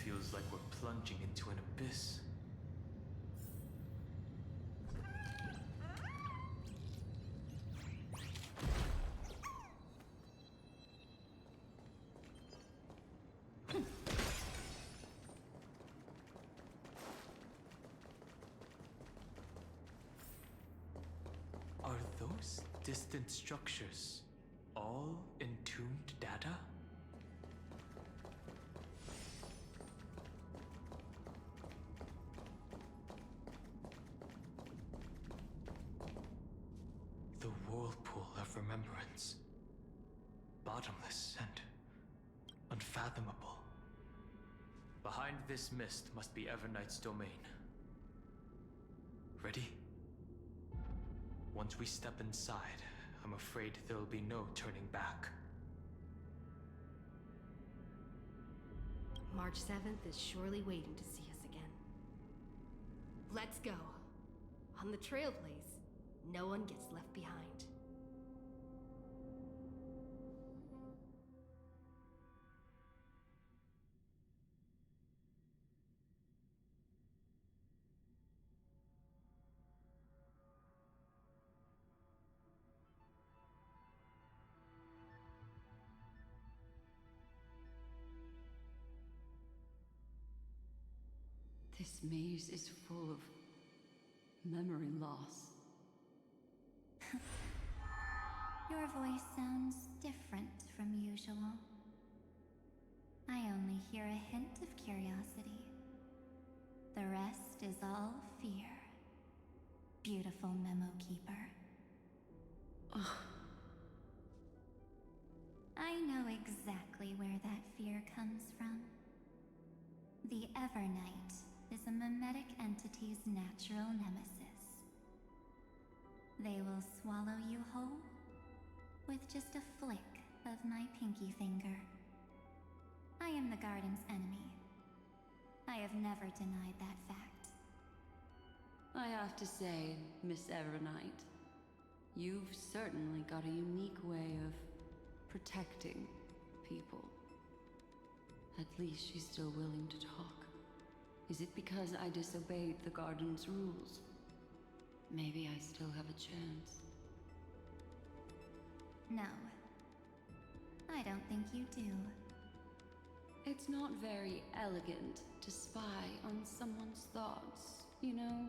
feels like we're plunging into an abyss. Are those distant structures all entombed data? The whirlpool of remembrance. Bottomless and unfathomable. Behind this mist must be Evernight's domain. Ready? Once we step inside, I'm afraid there'll be no turning back. March 7th is surely waiting to see us again. Let's go. On the Trailblaze, no one gets left behind. This maze is full of memory loss. Your voice sounds different from usual. I only hear a hint of curiosity. The rest is all fear. Beautiful Memo Keeper. Ugh. I know exactly where that fear comes from. The Evernight is a mimetic entity's natural nemesis. They will swallow you whole with just a flick of my pinky finger. I am the garden's enemy. I have never denied that fact. I have to say, Miss Evernight, you've certainly got a unique way of protecting people. At least she's still willing to talk. Is it because I disobeyed the garden's rules? Maybe I still have a chance. No. I don't think you do. It's not very elegant to spy on someone's thoughts, you know?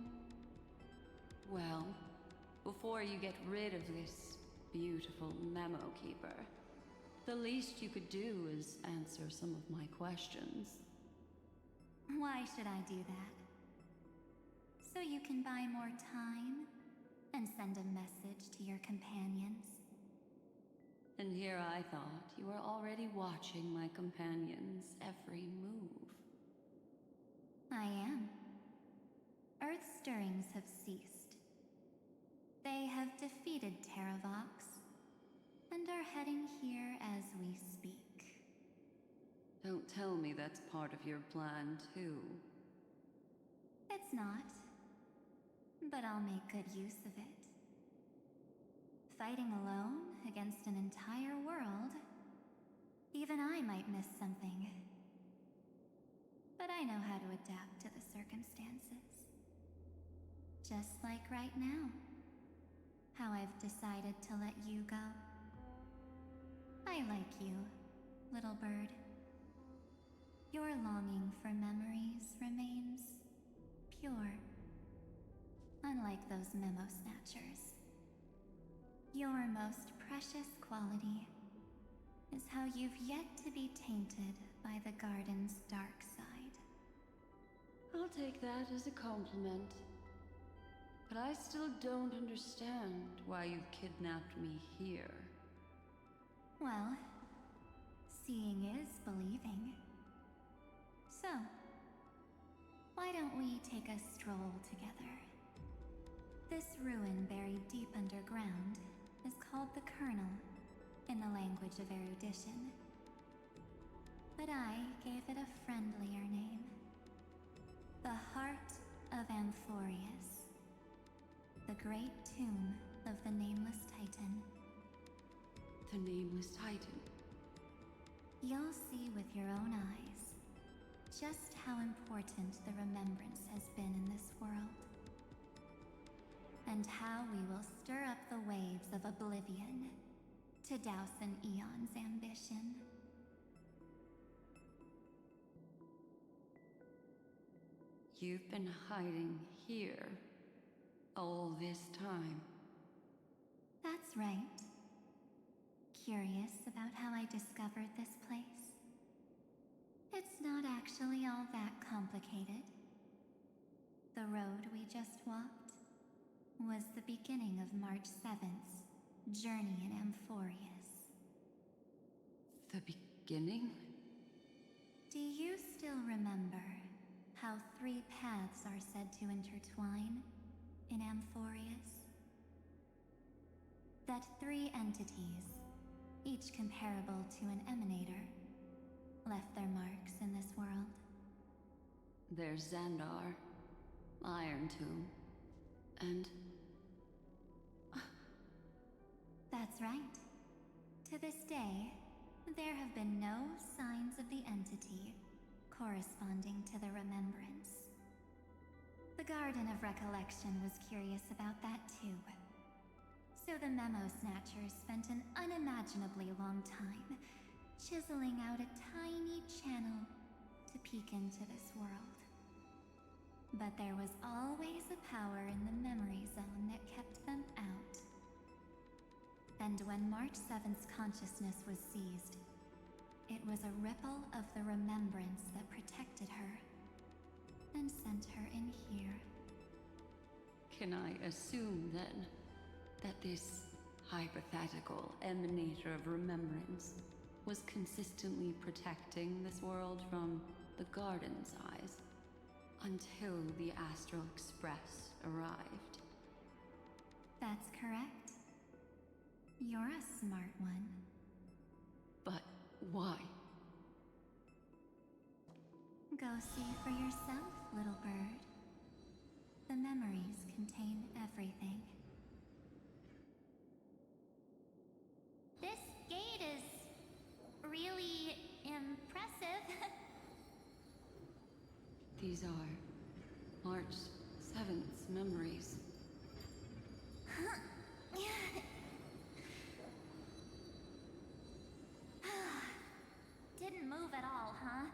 Well, before you get rid of this beautiful Memo Keeper, the least you could do is answer some of my questions. Why should I do that? So you can buy more time and send a message to your companions? And here I thought you were already watching my companion's every move. I am. Earth stirrings have ceased. They have defeated Terravox and are heading here as we speak. Don't tell me that's part of your plan, too. It's not. But I'll make good use of it. Fighting alone against an entire world, even I might miss something. But I know how to adapt to the circumstances. Just like right now. How I've decided to let you go. I like you, little bird. Your longing for memories remains pure. Unlike those memo snatchers. Your most precious quality is how you've yet to be tainted by the garden's dark side. I'll take that as a compliment. But I still don't understand why you've kidnapped me here. Well, seeing is believing. So, why don't we take a stroll together? This ruin buried deep underground is called the Kernel, in the language of erudition. But I gave it a friendlier name. The Heart of Amphorius. The great tomb of the Nameless Titan. The Nameless Titan. You'll see with your own eyes just how important the remembrance has been in this world. And how we will stir up the waves of oblivion to douse an eon's ambition. You've been hiding here all this time. That's right. Curious about how I discovered this place? It's not actually all that complicated. The road we just walked was the beginning of March 7th's journey in Amphorius. The beginning? Do you still remember how 3 paths are said to intertwine in Amphorius? That 3 entities, each comparable to an emanator, left their marks in this world. There's Xandar, Iron Tomb, and... That's right. To this day, there have been no signs of the entity corresponding to the remembrance. The Garden of Recollection was curious about that too. So the Memo Snatchers spent an unimaginably long time chiseling out a tiny channel to peek into this world. But there was always a power in the memory zone that kept them out. And when March 7th's consciousness was seized, it was a ripple of the remembrance that protected her and sent her in here. Can I assume, then, that this hypothetical emanator of remembrance was consistently protecting this world from the Garden's eyes until the Astral Express arrived? That's correct. You're a smart one. But why? Go see for yourself, little bird. The memories contain everything. This gate is really impressive. These are March 7th's memories. Didn't move at all, huh?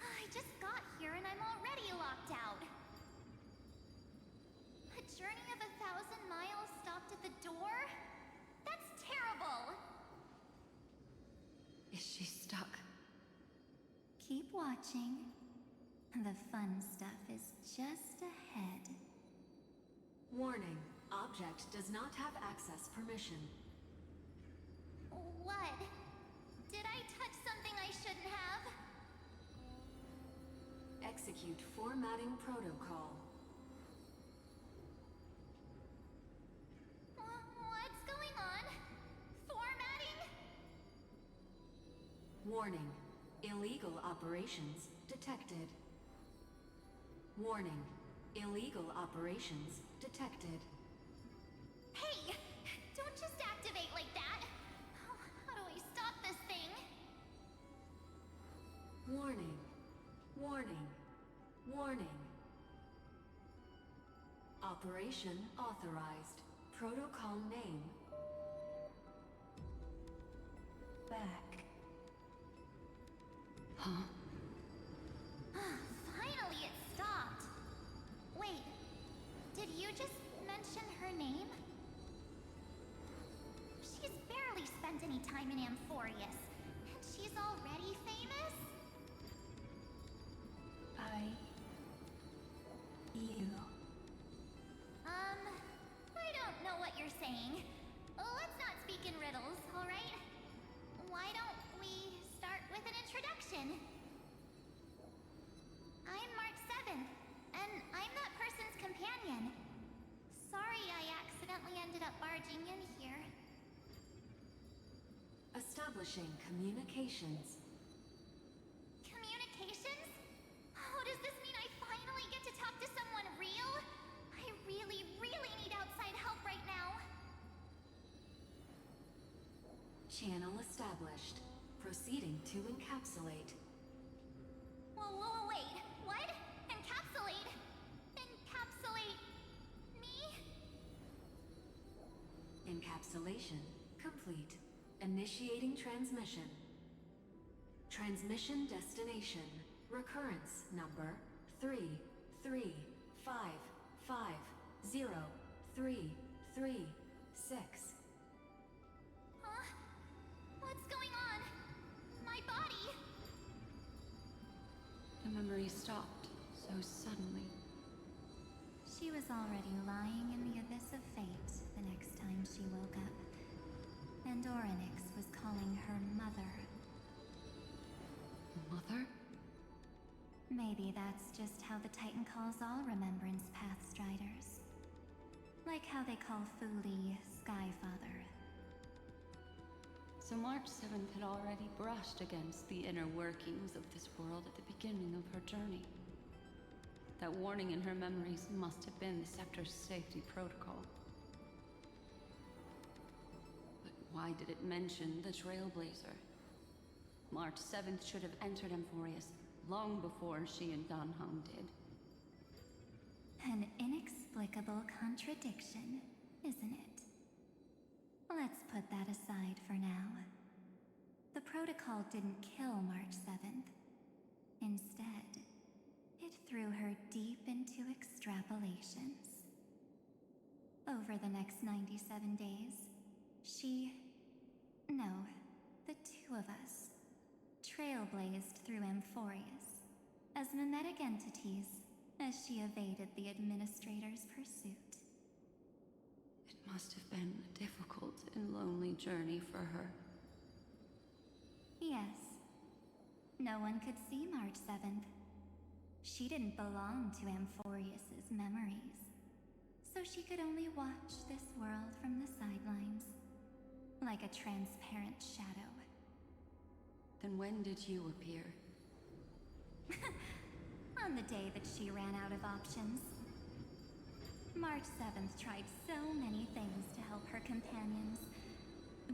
I just got here and I'm already locked out. A journey of 1,000 miles stopped at the door? That's terrible! Is she stuck? Keep watching. The fun stuff is just ahead. Warning. Object does not have access permission. What? Did I touch something I shouldn't have? Execute formatting protocol. What's going on? Formatting? Warning. Illegal operations detected. Warning. Illegal operations detected. Hey! Don't just activate like that! How do I stop this thing? Warning. Warning. Warning. Operation authorized. Protocol name. Back. Huh? Finally it stopped! Wait, did you just mention her name? She's barely spent any time in Amphorius, and she's already famous? I don't know what you're saying. Let's not speak in riddles, alright? Why don't we start with an introduction? I'm March 7th, and I'm that person's companion. Sorry I accidentally ended up barging in here. Establishing communications. Communications? Oh, does this mean I finally get to talk to someone real? I really, really need outside help right now. Channel established. Proceeding to encapsulate. Whoa, Encapsulation complete. Initiating transmission. Transmission destination. Recurrence number 335503336. Huh? What's going on? My body! The memory stopped so suddenly. She was already lying in the abyss of fate the next time she woke up. And Orynyx was calling her mother. Mother? Maybe that's just how the Titan calls all Remembrance Path Striders. Like how they call Fuli Skyfather. So March 7th had already brushed against the inner workings of this world at the beginning of her journey. That warning in her memories must have been the Scepter's safety protocol. But why did it mention the Trailblazer? March 7th should have entered Amphorius long before she and Dan Hung did. An inexplicable contradiction, isn't it? Let's put that aside for now. The protocol didn't kill March 7th. Instead, it threw her deep into extrapolations. Over the next 97 days, the two of us, trailblazed through Amphorius as mimetic entities as she evaded the Administrator's pursuit. It must have been a difficult and lonely journey for her. Yes. No one could see March 7th. She didn't belong to Amphorius's memories, so she could only watch this world from the sidelines, like a transparent shadow. Then when did you appear? On the day that she ran out of options. March 7th tried so many things to help her companions,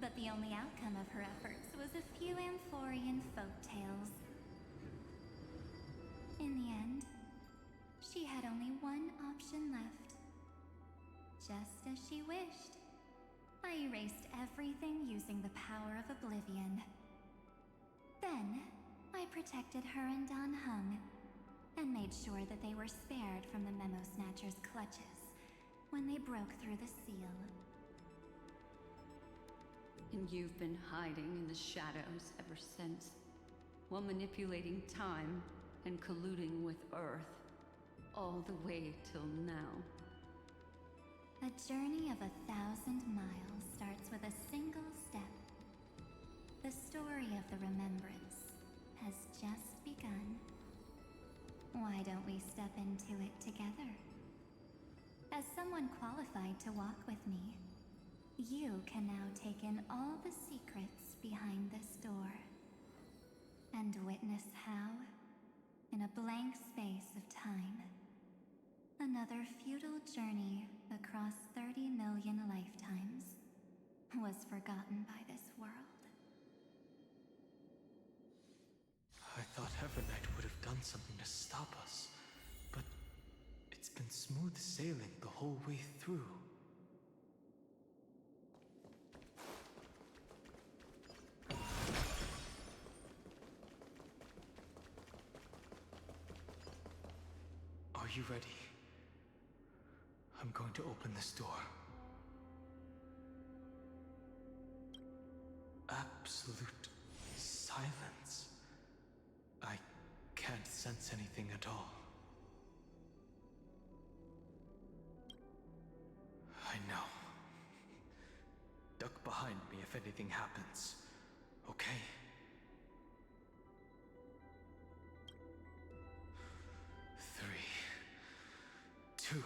but the only outcome of her efforts was a few Amphorian folktales. In the end, she had only one option left. Just as she wished. I erased everything using the power of oblivion. Then, I protected her and Dan Hung, and made sure that they were spared from the Memo Snatcher's clutches when they broke through the seal. And you've been hiding in the shadows ever since, while manipulating time and colluding with Earth, all the way till now. A journey of 1,000 miles starts with a single step. The story of the Remembrance has just begun. Why don't we step into it together? As someone qualified to walk with me, you can now take in all the secrets behind this door. And witness how, in a blank space of time, another futile journey across 30 million lifetimes was forgotten by this world. I thought Evernight would have done something to stop us, but it's been smooth sailing the whole way through. Are you ready? I'm going to open this door. Absolute silence. I can't sense anything at all. I know. Duck behind me if anything happens, okay? Three, two,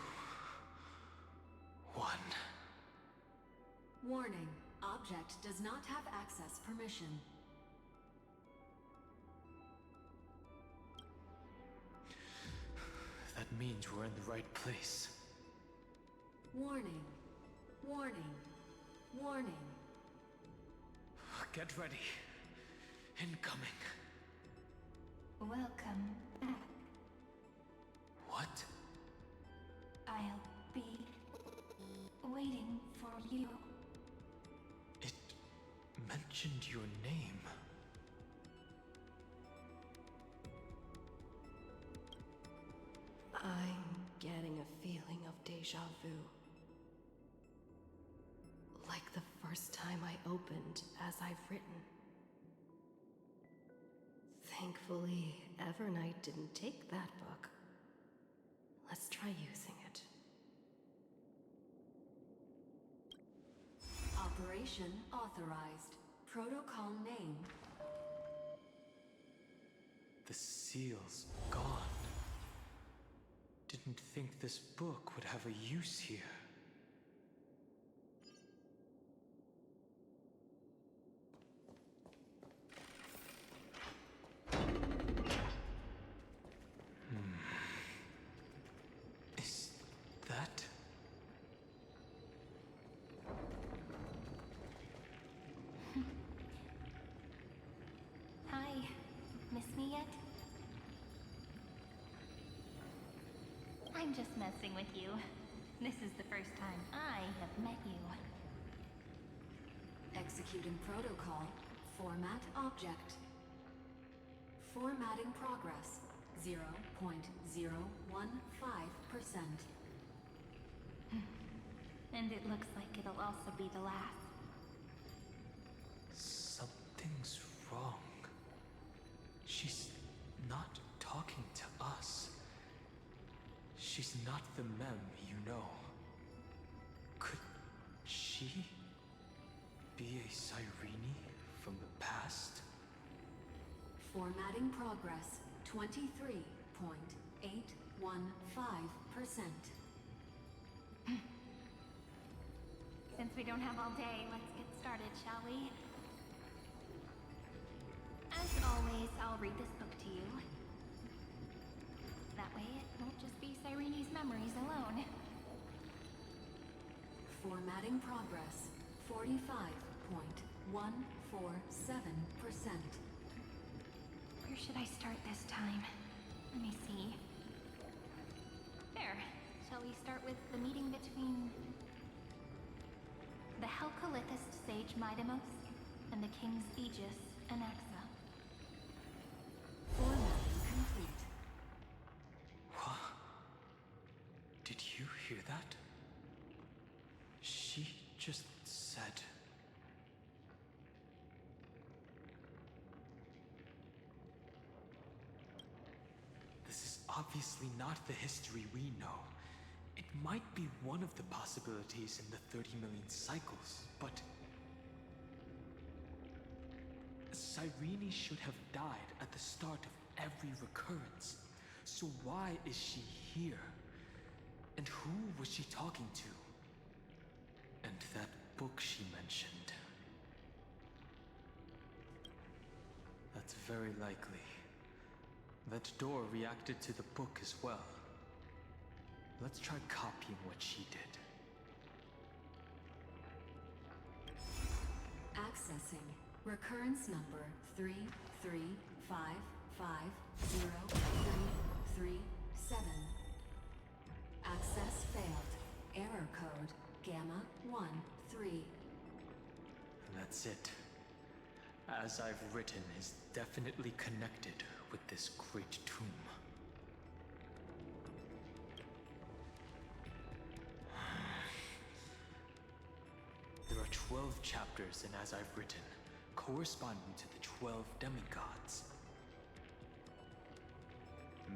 one. Warning. Object does not have access permission. That means we're in the right place. Warning. Warning. Warning. Get ready. Incoming. Welcome back. What? I'll be waiting for you. mentioned your name. I'm getting a feeling of deja vu. Like the first time I opened as I've written. Thankfully, Evernight didn't take that book. Let's try using it. Operation authorized. Protocol name. The seal's gone. Didn't think this book would have a use here. Is that... Hi. Miss me yet? I'm just messing with you. This is the first time I have met you. Executing protocol. Format object. Formatting progress. 0.015%. And it looks like it'll also be the last. Something's wrong. She's not talking to us. She's not the mem you know. Could she be a Cyrene from the past? Formatting progress. 23.815%. Since we don't have all day, let's get started, shall we? As always, I'll read this book to you. That way it won't just be Cyrene's memories alone. Formatting progress. 45.147%. Where should I start this time? Let me see. There. Shall we start with the meeting between the Helcolithist sage Midamos and the King's Aegis Anaxa? Formatting complete. What? Did you hear that? She just said... This is obviously not the history we know. It might be one of the possibilities in the 30 million cycles, but... Cyrene should have died at the start of every recurrence. So why is she here? And who was she talking to? And that book she mentioned. That's very likely. That door reacted to the book as well. Let's try copying what she did. Accessing. Recurrence number 33550337. Access failed. Error code Gamma 13. That's it. As I've written is definitely connected with this great tomb. There are 12 chapters in As I've Written, corresponding to the 12 demigods.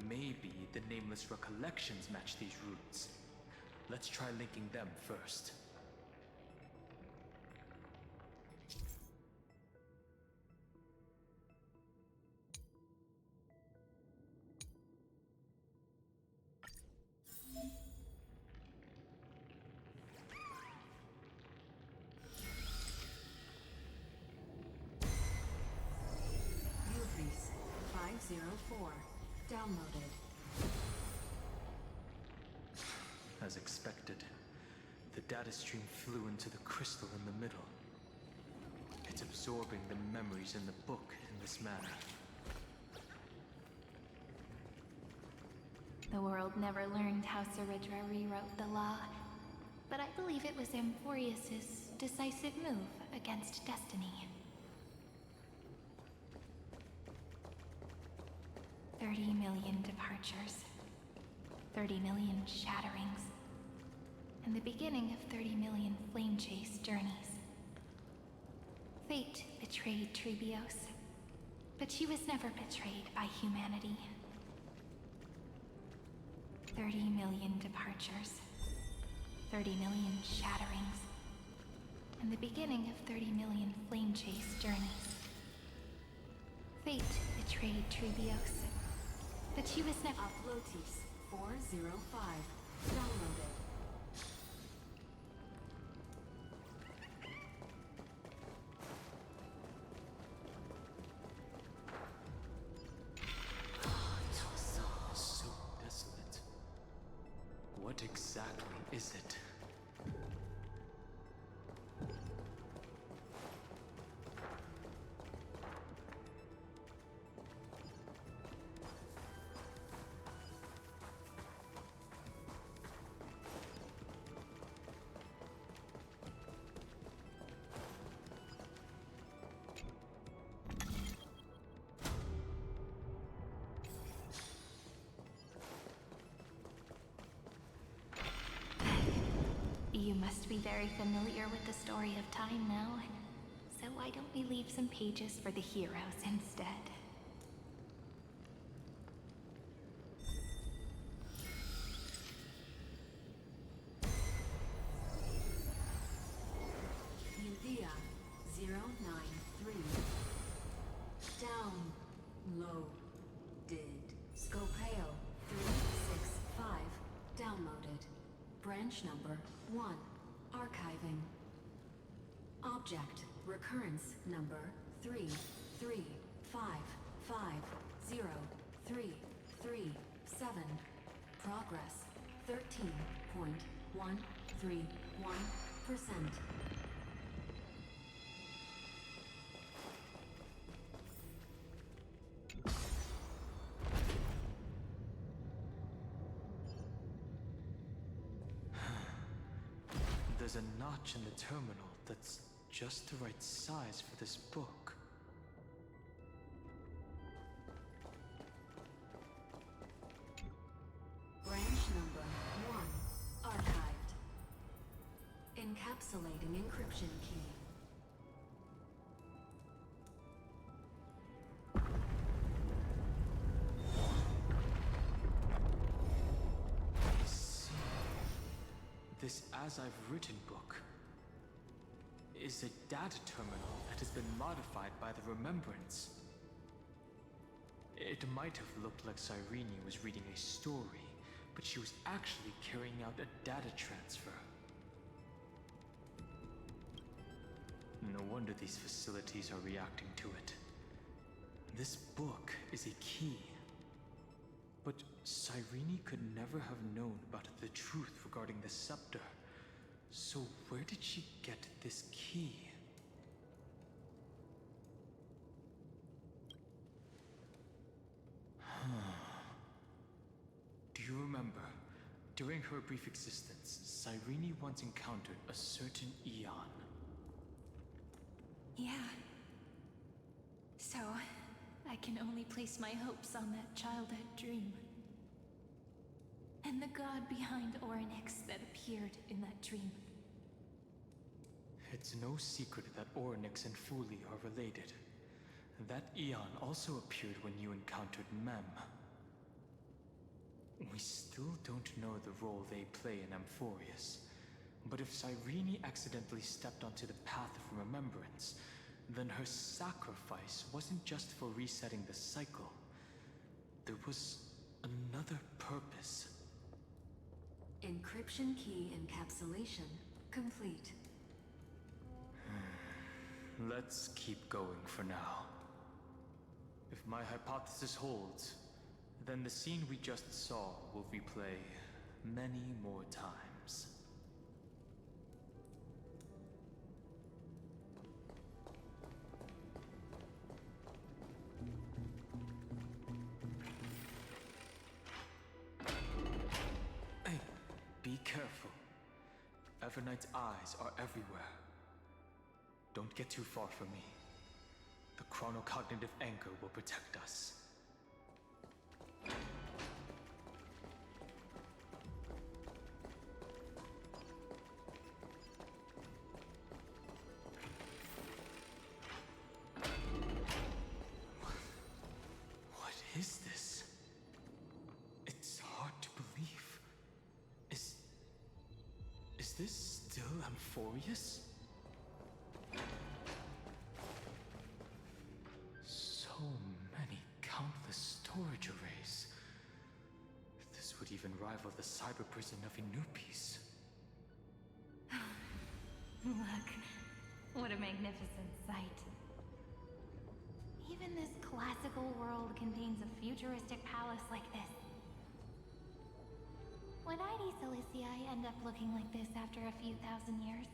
Maybe the nameless recollections match these roots. Let's try linking them first. Uvis 504. Downloaded. As expected, the data stream flew into the crystal in the middle. It's absorbing the memories in the book in this manner. The world never learned how Ceridra rewrote the law, but I believe it was Amphorius's decisive move against destiny. 30 million departures, 30 million shatterings, and the beginning of 30 million flame chase journeys. Fate betrayed Trebios, but she was never betrayed by humanity. 30 million departures, 30 million shatterings, and the beginning of 30 million flame chase journeys. Fate betrayed Trebios, but she was never— Uploads 405. Downloaded. So desolate. What exactly is it? You must be very familiar with the story of time now, so why don't we leave some pages for the heroes instead? India 093. Downloaded. Scopeo 365. Downloaded. Branch number 1. Archiving. Object recurrence number 335503337. Progress 13.131%. There's a notch in the terminal that's just the right size for this book. Branch number 1. Archived. Encapsulating encryption key. I see. This As I've Written book is a data terminal that has been modified by the Remembrance. It might have looked like Cyrene was reading a story, but she was actually carrying out a data transfer. No wonder these facilities are reacting to it. This book is a key. But Cyrene could never have known about the truth regarding the scepter. So where did she get this key? Do you remember, during her brief existence, Cyrene once encountered a certain Eon? Yeah. So, I can only place my hopes on that childhood dream. And the god behind Orynyx that appeared in that dream. It's no secret that Orynyx and Fuli are related. That Eon also appeared when you encountered Mem. We still don't know the role they play in Amphorius. But if Cyrene accidentally stepped onto the path of remembrance, then her sacrifice wasn't just for resetting the cycle. There was another purpose. Encryption key encapsulation complete. Let's keep going for now. If my hypothesis holds, then the scene we just saw will replay many more times. Hey, be careful. Evernight's eyes are everywhere. Don't get too far from me. The chronocognitive anchor will protect us. Amphorius? So many countless storage arrays. This would even rival the cyber prison of Inupis. Look, what a magnificent sight. Even this classical world contains a futuristic palace like this. Would ID Ciliciae end up looking like this after a few thousand years?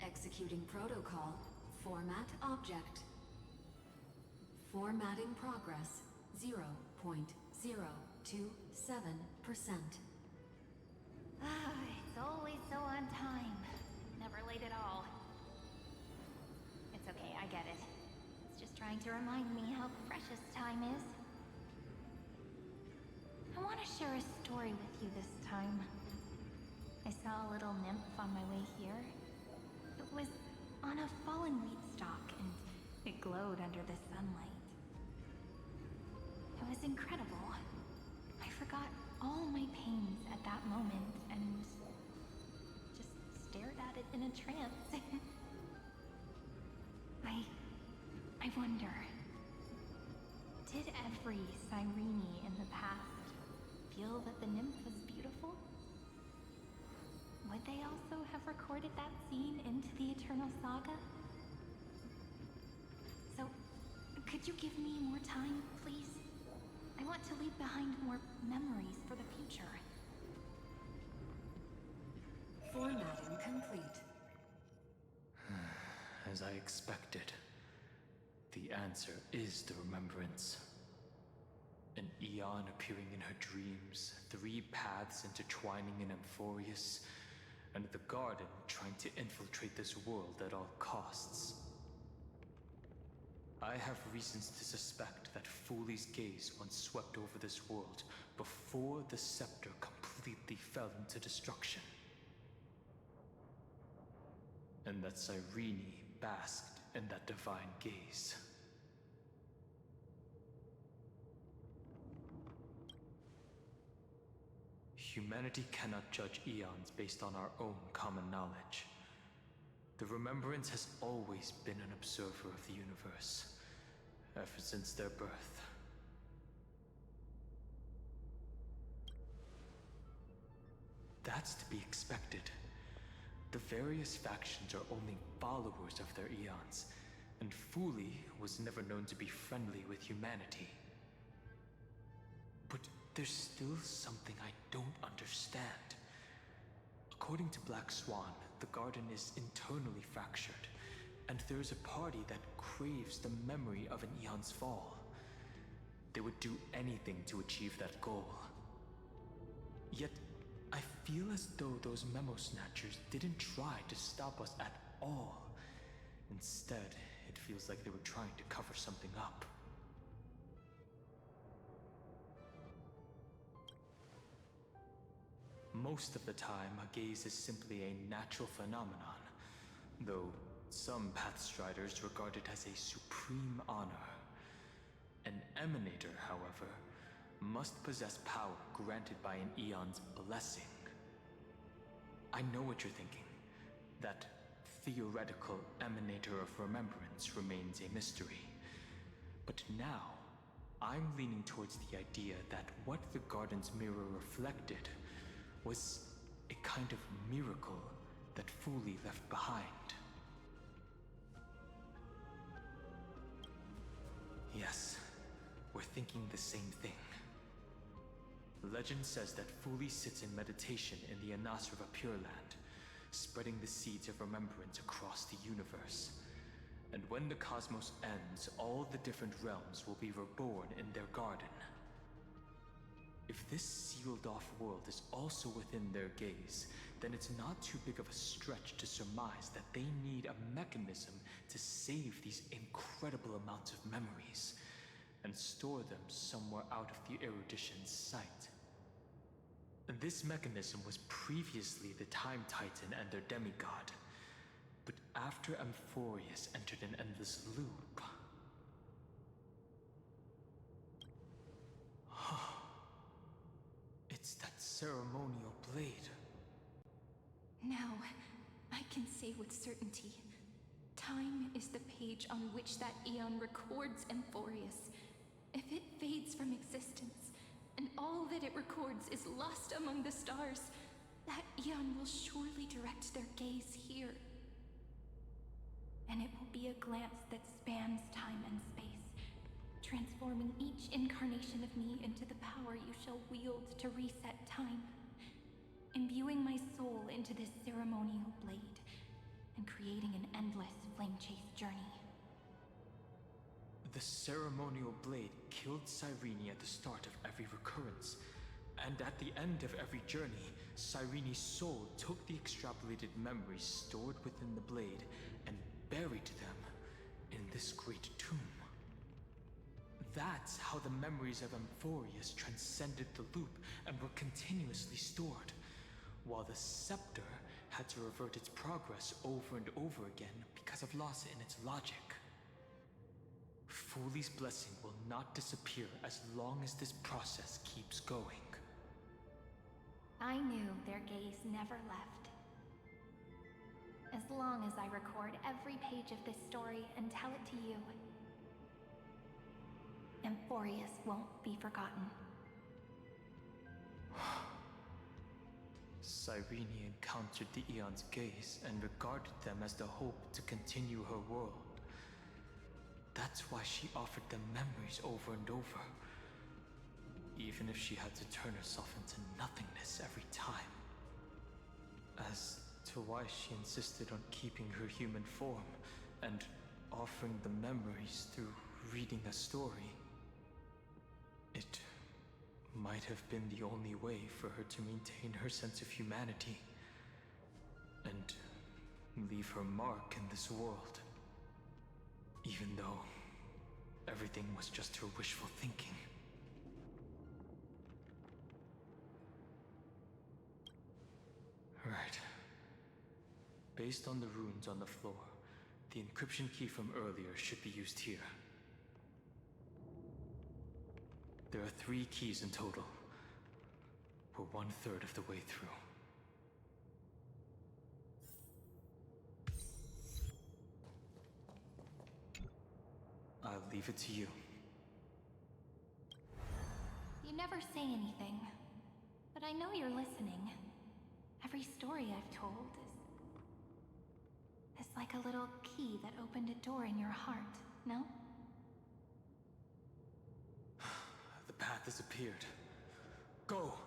Executing protocol. Format object. Formatting progress 0.027%. It's always so on time. Never late at all. It's okay, I get it. It's just trying to remind me how precious time is. I want to share a story with you this time. I saw a little nymph on my way here. It was on a fallen wheat stalk, and it glowed under the sunlight. It was incredible. I forgot all my pains at that moment and just stared at it in a trance. I wonder, did every Cyrene in the past feel that the nymph was beautiful? Would they also have recorded that scene into the Eternal Saga? So, could you give me more time, please? I want to leave behind more memories for the future. Formatting complete. As I expected, the answer is the remembrance. An Eon appearing in her dreams, 3 paths intertwining in Amphorius, and the Garden trying to infiltrate this world at all costs. I have reasons to suspect that Fooley's gaze once swept over this world before the scepter completely fell into destruction. And that Cyrene basked in that divine gaze. Humanity cannot judge eons based on our own common knowledge. The Remembrance has always been an observer of the universe, ever since their birth. That's to be expected. The various factions are only followers of their eons, and Fooley was never known to be friendly with humanity. But there's still something I don't understand. According to Black Swan, the Garden is internally fractured, and there's a party that craves the memory of an eon's fall. They would do anything to achieve that goal. Yet, I feel as though those memo snatchers didn't try to stop us at all. Instead, it feels like they were trying to cover something up. Most of the time, a gaze is simply a natural phenomenon, though some Pathstriders regard it as a supreme honor. An Emanator, however, must possess power granted by an eon's blessing. I know what you're thinking. That theoretical Emanator of Remembrance remains a mystery. But now, I'm leaning towards the idea that what the Garden's mirror reflected was a kind of miracle that Fooley left behind. Yes, we're thinking the same thing. Legend says that Fooley sits in meditation in the Anasrava Pure Land, spreading the seeds of remembrance across the universe. And when the cosmos ends, all the different realms will be reborn in their garden. If this sealed-off world is also within their gaze, then it's not too big of a stretch to surmise that they need a mechanism to save these incredible amounts of memories and store them somewhere out of the erudition's sight. This mechanism was previously the Time Titan and their demigod, but after Amphorius entered an endless loop... It's that ceremonial blade. Now, I can say with certainty, time is the page on which that eon records Emphorius. If it fades from existence, and all that it records is lost among the stars, that eon will surely direct their gaze here. And it will be a glance that spans time and space, transforming each incarnation of me into the power you shall wield to reset time, imbuing my soul into this ceremonial blade, and creating an endless flame chase journey. The ceremonial blade killed Cyrene at the start of every recurrence, and at the end of every journey, Cyrene's soul took the extrapolated memories stored within the blade and buried them in this great tomb. That's how the memories of Emphorius transcended the loop and were continuously stored, while the scepter had to revert its progress over and over again because of loss in its logic. Foolie's blessing will not disappear as long as this process keeps going. I knew their gaze never left. As long as I record every page of this story and tell it to you, Emphorius won't be forgotten. Cyrene encountered the Eon's gaze and regarded them as the hope to continue her world. That's why she offered them memories over and over, even if she had to turn herself into nothingness every time. As to why she insisted on keeping her human form and offering the memories through reading a story, it might have been the only way for her to maintain her sense of humanity and leave her mark in this world. Even though everything was just her wishful thinking. Right. Based on the runes on the floor, the encryption key from earlier should be used here. There are 3 keys in total. We're 1/3 of the way through. I'll leave it to you. You never say anything, but I know you're listening. Every story I've told is like a little key that opened a door in your heart, no? The path has appeared. Go!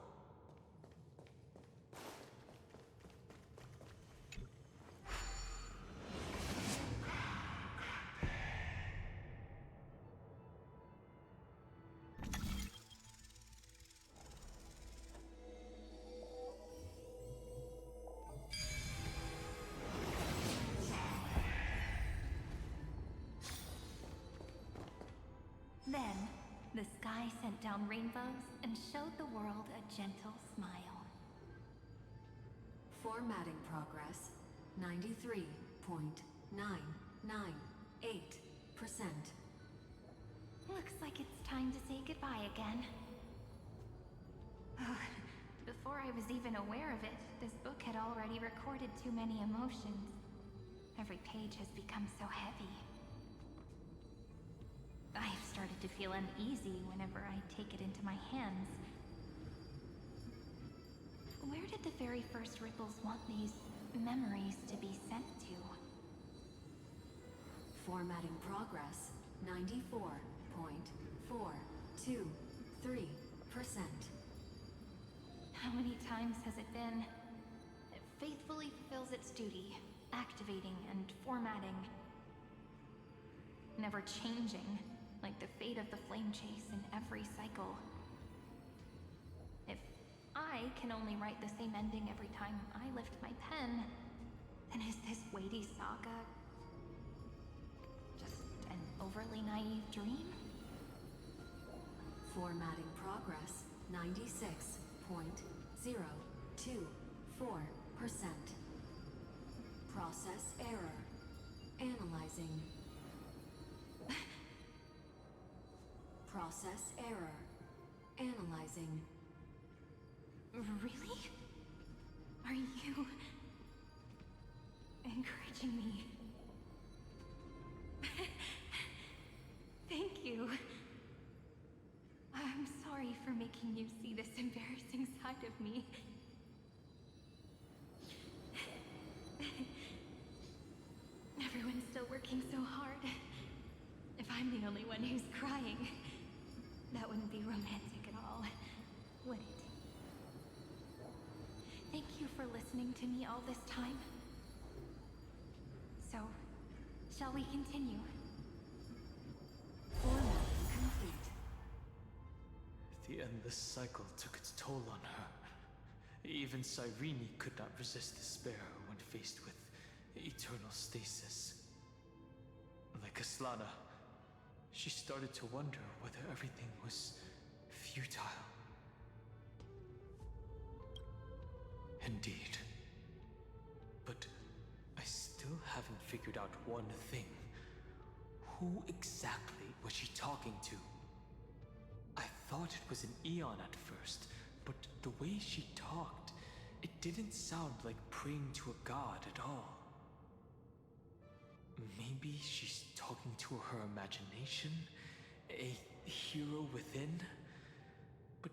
Then, the sky sent down rainbows and showed the world a gentle smile. Formatting progress 93.998%. Looks like it's time to say goodbye again. Before I was even aware of it, this book had already recorded too many emotions. Every page has become so heavy. I've started to feel uneasy whenever I take it into my hands. Where did the very first ripples want these memories to be sent to? Formatting progress 94.423%. How many times has it been? It faithfully fulfills its duty, activating and formatting. Never changing, like the fate of the flame chase in every cycle. If I can only write the same ending every time I lift my pen, then is this weighty saga just an overly naive dream? Formatting progress 96.024%. Process error. Analyzing. Process error. Analyzing. Really? Are you encouraging me. Thank you. I'm sorry for making you see this embarrassing side of me. Everyone's still working so hard. If I'm the only one who's crying, that wouldn't be romantic at all, would it? Thank you for listening to me all this time. So, shall we continue? Format complete. The endless cycle took its toll on her. Even Cyrene could not resist despair when faced with eternal stasis. Like Aslana, she started to wonder whether everything was futile. Indeed. But I still haven't figured out one thing. Who exactly was she talking to? I thought it was an Eon at first, but the way she talked, it didn't sound like praying to a god at all. Maybe she's talking to her imagination? A hero within? But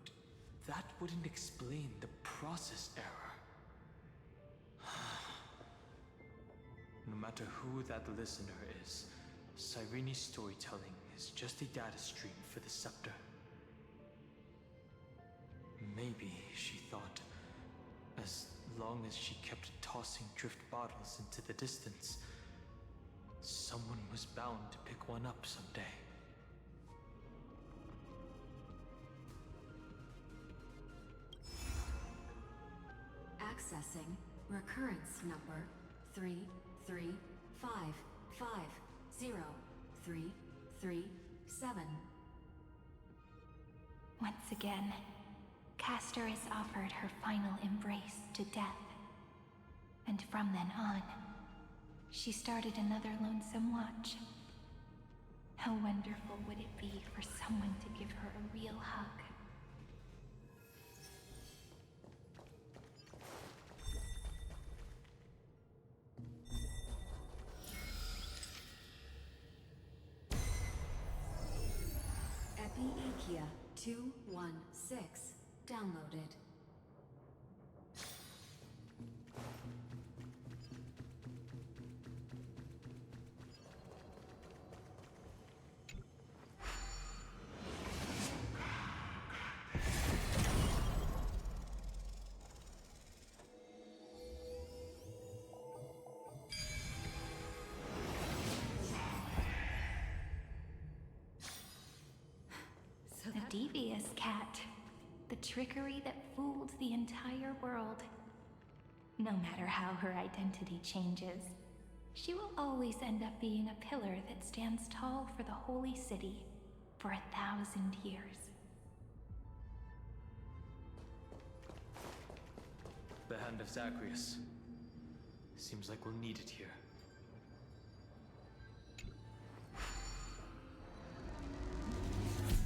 that wouldn't explain the process error. No matter who that listener is, Cyrene's storytelling is just a data stream for the scepter. Maybe, she thought, as long as she kept tossing drift bottles into the distance, someone was bound to pick one up someday. Accessing recurrence number 335503337. Once again, Castor is offered her final embrace to death. And from then on, she started another lonesome watch. How wonderful would it be for someone to give her a real hug? Epi-Ikia 216 downloaded. The devious cat. The trickery that fooled the entire world. No matter how her identity changes, she will always end up being a pillar that stands tall for the holy city for 1,000 years. The Hand of Zagreus. Seems like we'll need it here.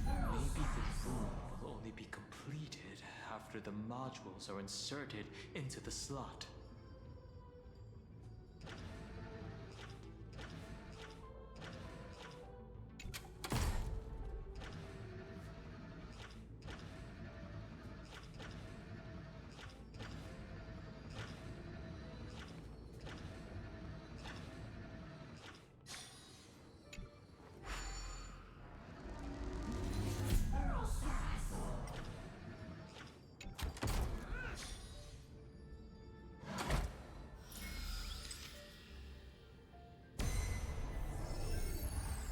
Maybe the room will only be completed after the modules are inserted into the slot.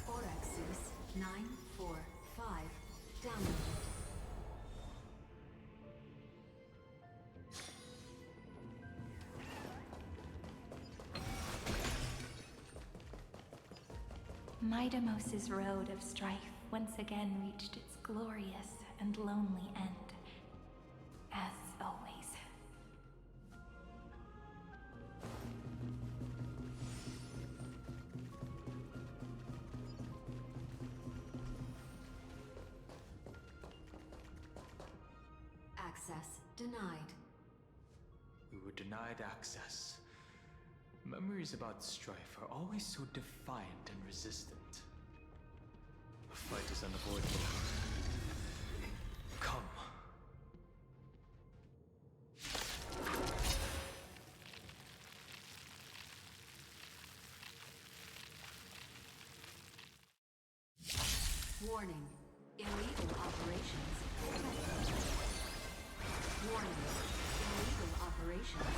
Orexus 945 downloaded. Midamos's road of strife once again reached its glorious and lonely end. As always. Access denied. We were denied access. Memories about strife are always so defiant and resistant. A fight is unavoidable. Come. Warning. Illegal operations. Warning. Illegal operations.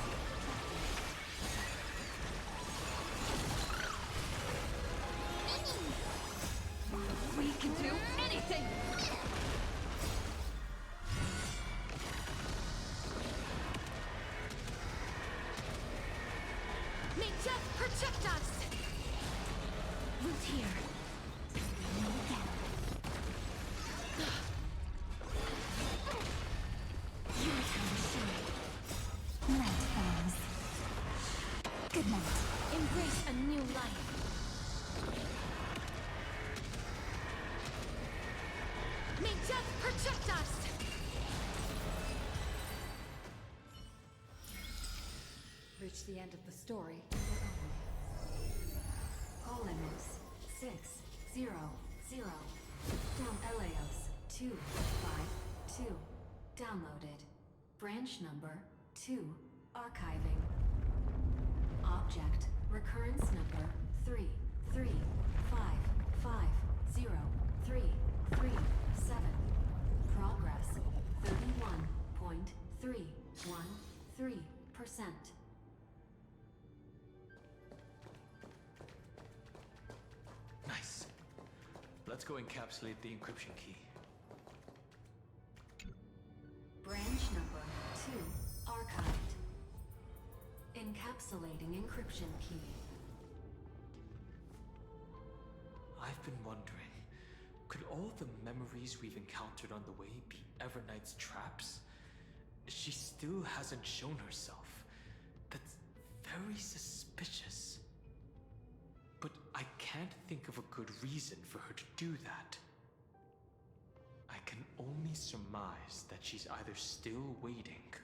We can do anything! May death protect us! Root here. No again. Your time to shine. Night falls. Good night. Embrace a new life. May death protect us! Reach the end of the story. Olenos 600. Down Eleos 252. Downloaded. Branch number 2. Archiving. Object recurrence number 335503337. Progress 31.313%. Nice. Let's go encapsulate the encryption key. Branch number 2 archived. Encapsulating encryption key. I've been wondering, could all the memories we've encountered on the way be Everknight's traps? She still hasn't shown herself. That's very suspicious. But I can't think of a good reason for her to do that. I can only surmise that she's either still waiting,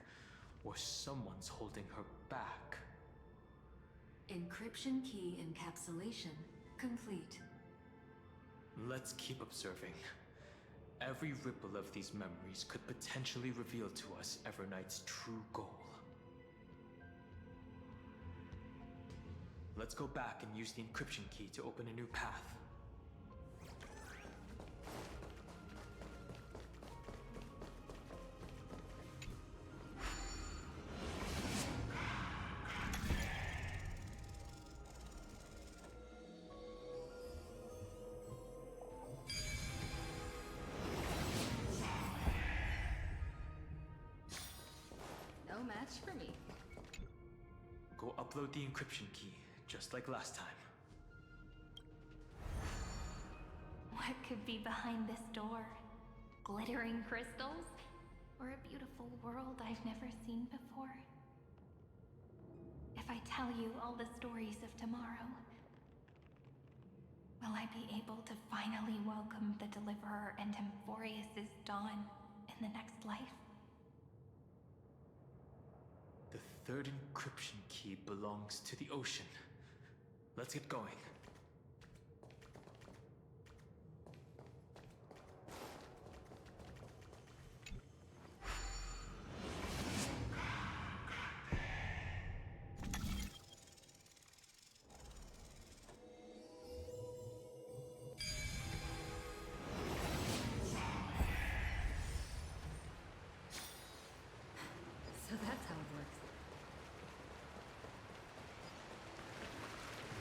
or someone's holding her back. Encryption key encapsulation complete. Let's keep observing. Every ripple of these memories could potentially reveal to us Everknight's true goal. Let's go back and use the encryption key to open a new path. No match for me. Go upload the encryption key, just like last time. What could be behind this door? Glittering crystals? Or a beautiful world I've never seen before? If I tell you all the stories of tomorrow, will I be able to finally welcome the Deliverer and Emphorius' dawn in the next life? The third encryption key belongs to the ocean. Let's get going. So that's how it works.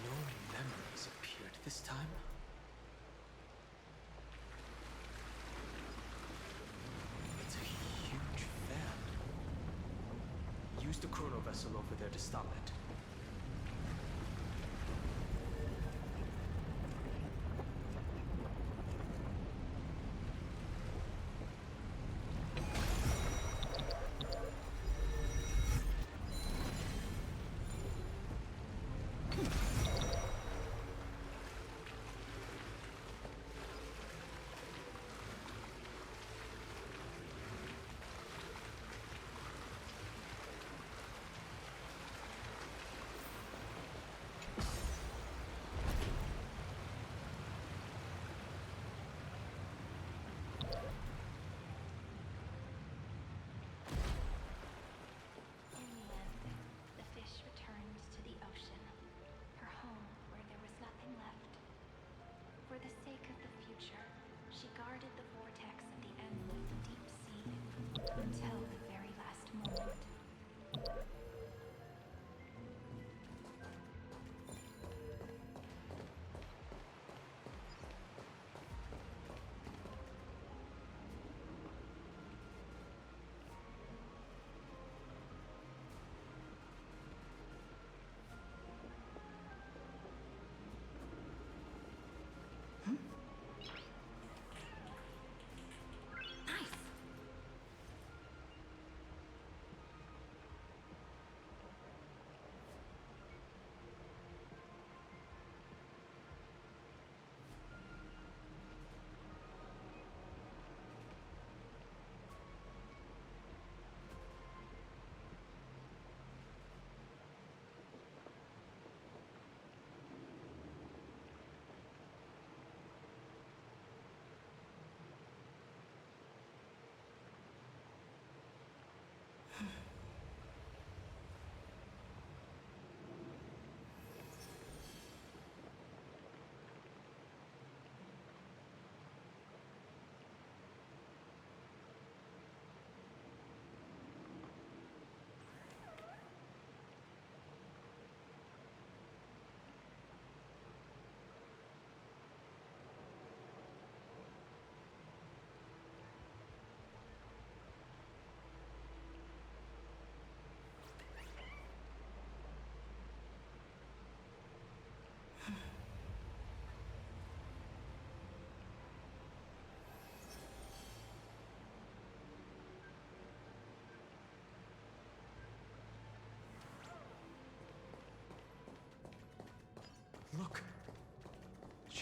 No memories appeared this time. It's a huge fan. Use the chrono vessel over there to stop it.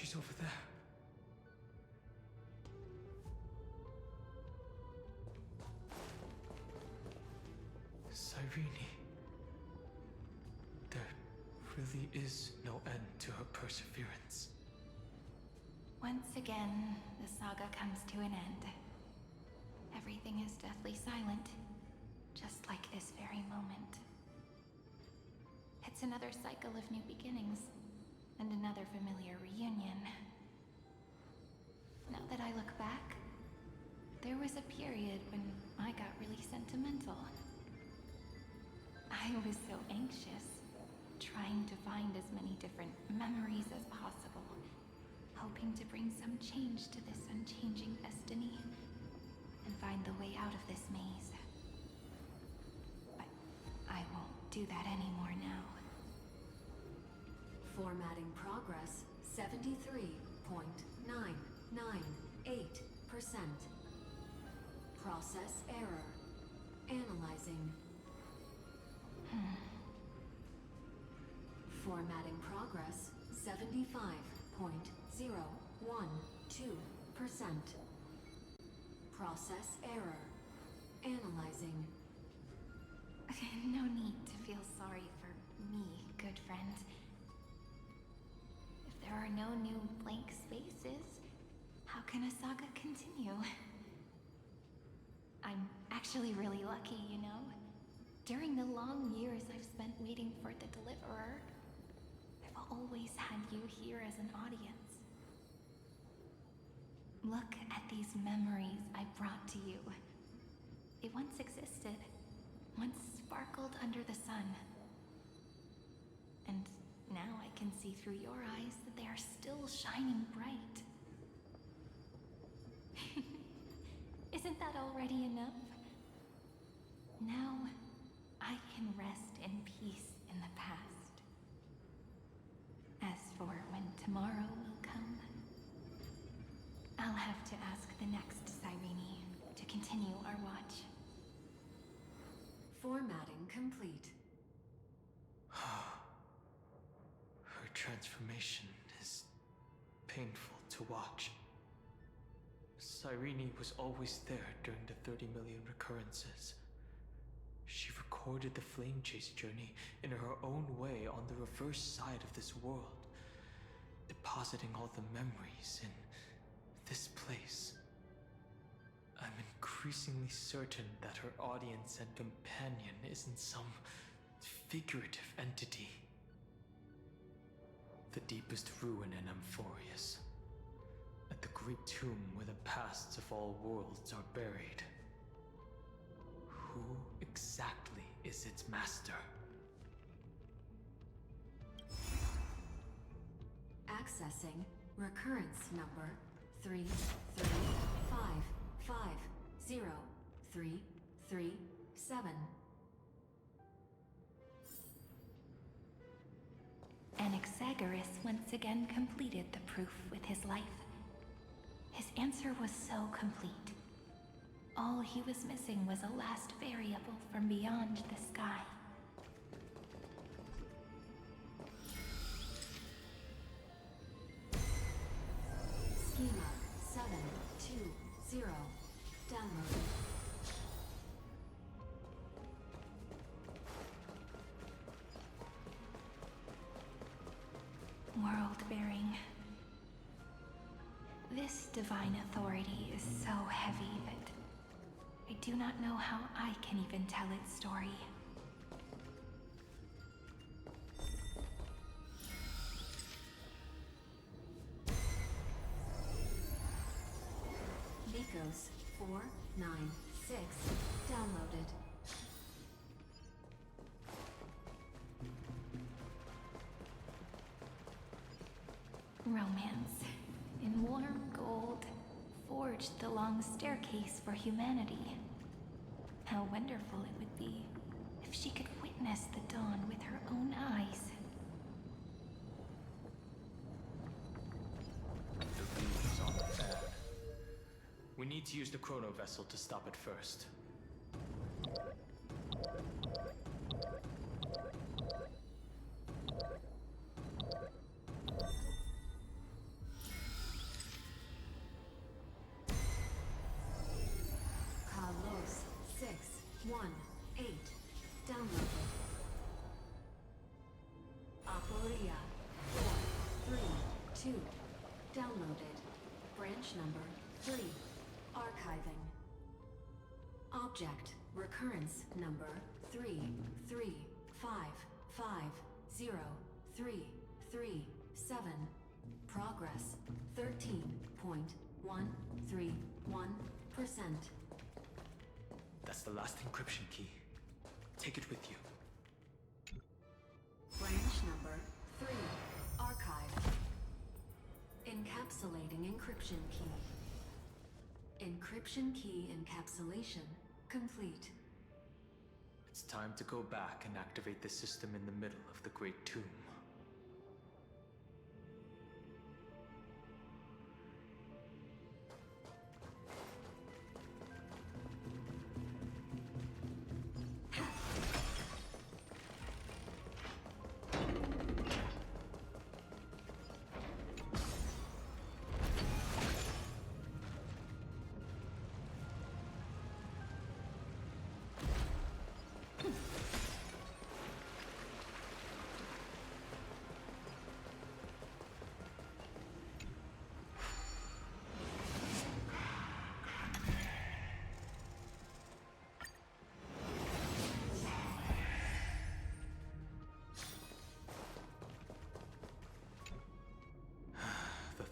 she's over there. Cyrene. There really is no end to her perseverance. Once again, the saga comes to an end. Everything is deathly silent, just like this very moment. It's another cycle of new beginnings, and another familiar reunion. Now that I look back, there was a period when I got really sentimental. I was so anxious, trying to find as many different memories as possible, hoping to bring some change to this unchanging destiny, and find the way out of this maze. But I won't do that anymore now. Formatting progress 73.998%. Process error. Analyzing. Formatting progress 75.012%. Process error. Analyzing. No need to feel sorry for me, good friend. If there are no new blank spaces, how can a saga continue? I'm actually really lucky, you know? During the long years I've spent waiting for the Deliverer, I've always had you here as an audience. Look at these memories I brought to you. They once existed, once sparkled under the sun. And now I can see through your eyes that they are still shining bright. Isn't that already enough? Now, I can rest in peace in the past. As for when tomorrow will come, I'll have to ask the next Cyrene to continue our watch. Formatting complete. Her transformation is painful to watch. Cyrene was always there during the 30 million recurrences. She recorded the Flame Chase journey in her own way on the reverse side of this world, depositing all the memories in this place. I'm increasingly certain that her audience and companion isn't some figurative entity. The deepest ruin in Amphorius, at the great tomb where the pasts of all worlds are buried. Who exactly is its master? Accessing recurrence number 335503337. Anaxagoras once again completed the proof with his life. His answer was so complete. All he was missing was a last variable from beyond the sky. Schema 720. Downloaded. World-bearing. This divine authority is so heavy that I do not know how I can even tell its story. Nikos 496. Downloaded. Romance, in warm gold, forged the long staircase for humanity. How wonderful it would be if she could witness the dawn with her own eyes. The leaves on the fan. We need to use the chrono vessel to stop it first. 8. Downloaded. Aporia 4, 3, 2. Downloaded. Branch number 3. Archiving. Object recurrence number 335503337. Progress 13.131%. That's the last encryption key. Take it with you. Branch number 3. Archive. Encapsulating encryption key. Encryption key encapsulation complete. It's time to go back and activate the system in the middle of the Great Tomb.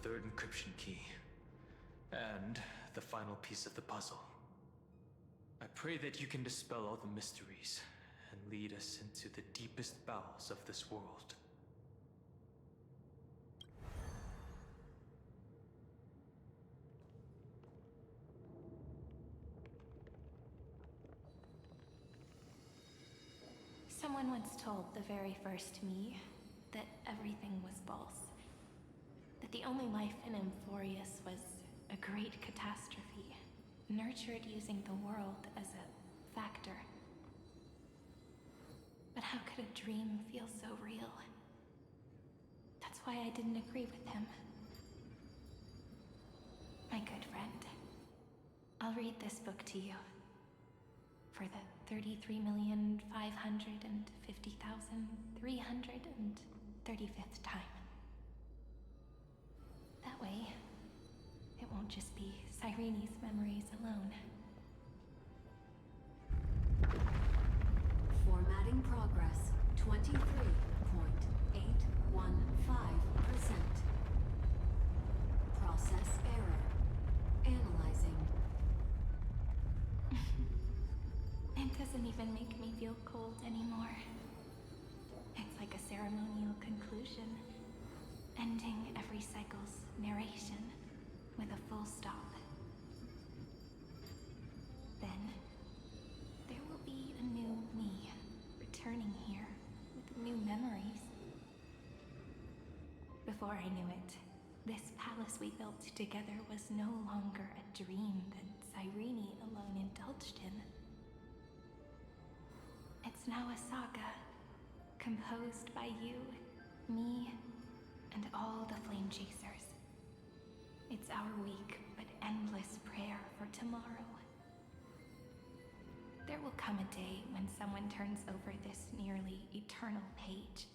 Third encryption key. And the final piece of the puzzle. I pray that you can dispel all the mysteries and lead us into the deepest bowels of this world. Someone once told the very first me that everything was false. That the only life in Amphorius was a great catastrophe, nurtured using the world as a factor. But how could a dream feel so real? That's why I didn't agree with him. My good friend, I'll read this book to you. For the 33,550,335th time. That way, it won't just be Cyrene's memories alone. Formatting progress 23.815%. Process error. Analyzing. It doesn't even make me feel cold anymore. It's like a ceremonial conclusion, ending every cycle's narration with a full stop. Then, there will be a new me, returning here with new memories. Before I knew it, this palace we built together was no longer a dream that Cyrene alone indulged in. It's now a saga, composed by you, me, and all the Flame Chasers. It's our weak but endless prayer for tomorrow. There will come a day when someone turns over this nearly eternal page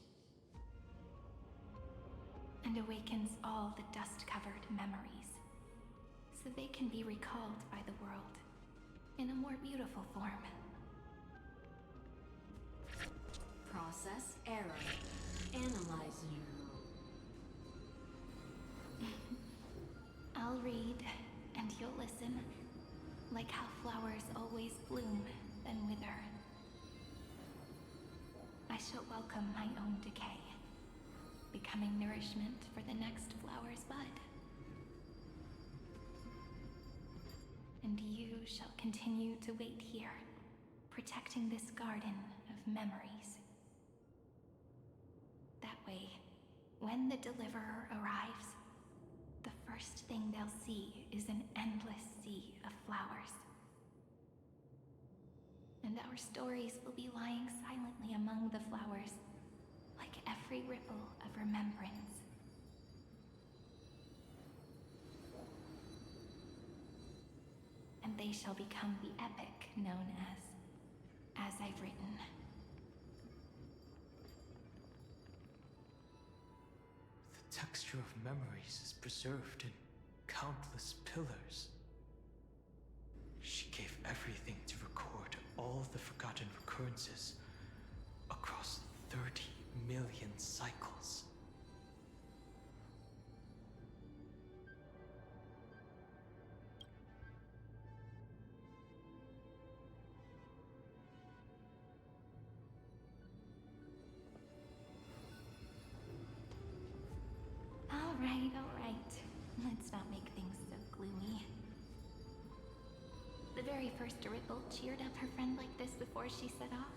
and awakens all the dust-covered memories, so they can be recalled by the world in a more beautiful form. Process error. Analyzing. I'll read, and you'll listen, like how flowers always bloom, then wither. I shall welcome my own decay, becoming nourishment for the next flower's bud. And you shall continue to wait here, protecting this garden of memories. That way, when the Deliverer arrives, the first thing they'll see is an endless sea of flowers. And our stories will be lying silently among the flowers, like every ripple of remembrance. And they shall become the epic known as as I've written. The texture of memories is preserved in countless pillars. She gave everything to record all the forgotten recurrences across 30 million cycles. All right. Let's not make things so gloomy. The very first Ripple cheered up her friend like this before she set off.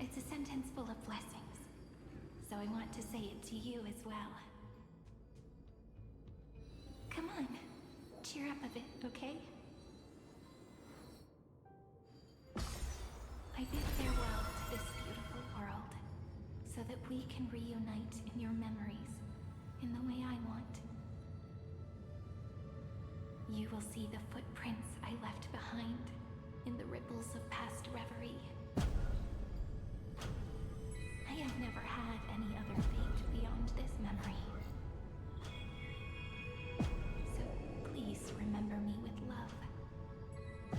It's a sentence full of blessings, so I want to say it to you as well. Come on, cheer up a bit, okay? I bid farewell to this beautiful world, so that we can reunite in your memories, in the way I want. You will see the footprints I left behind in the ripples of past reverie. I have never had any other fate beyond this memory. So please remember me with love,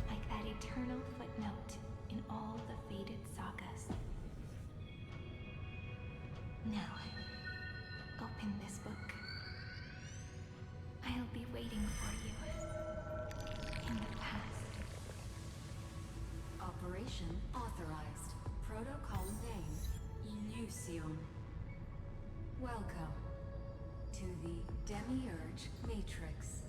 like that eternal footnote in all the faded sagas. Now, open this book. I'll be waiting for you in the past. Operation authorized. Protocol name, Illusion. Welcome to the Demiurge Matrix.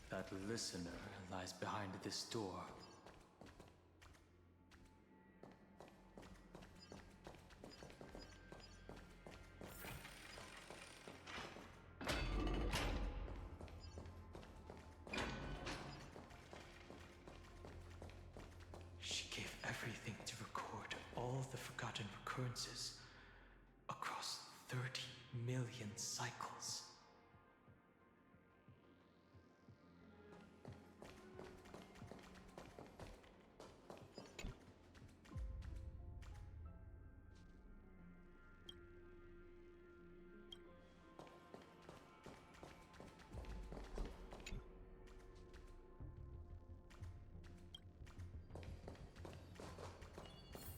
That listener lies behind this door. She gave everything to record all the forgotten recurrences across 30 million cycles.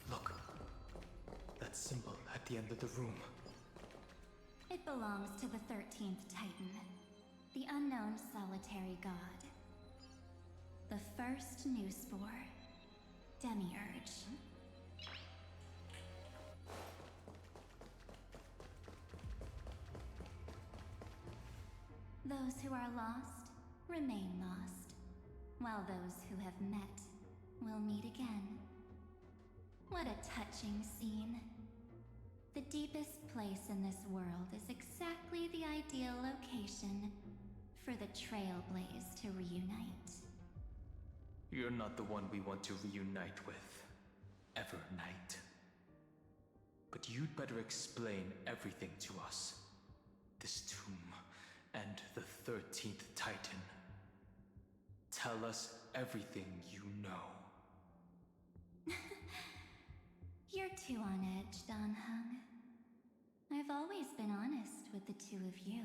Look, that symbol at the end of the room. It belongs to the 13th Titan, the unknown solitary god. The first new spore, Demiurge. Those who are lost remain lost, while those who have met will meet again. What a touching scene. The deepest place in this world is exactly the ideal location for the Trailblaze to reunite. You're not the one we want to reunite with, Evernight. But you'd better explain everything to us. This tomb and the 13th Titan. Tell us everything you know. You're too on edge, Dan Hung. I've always been honest with the two of you.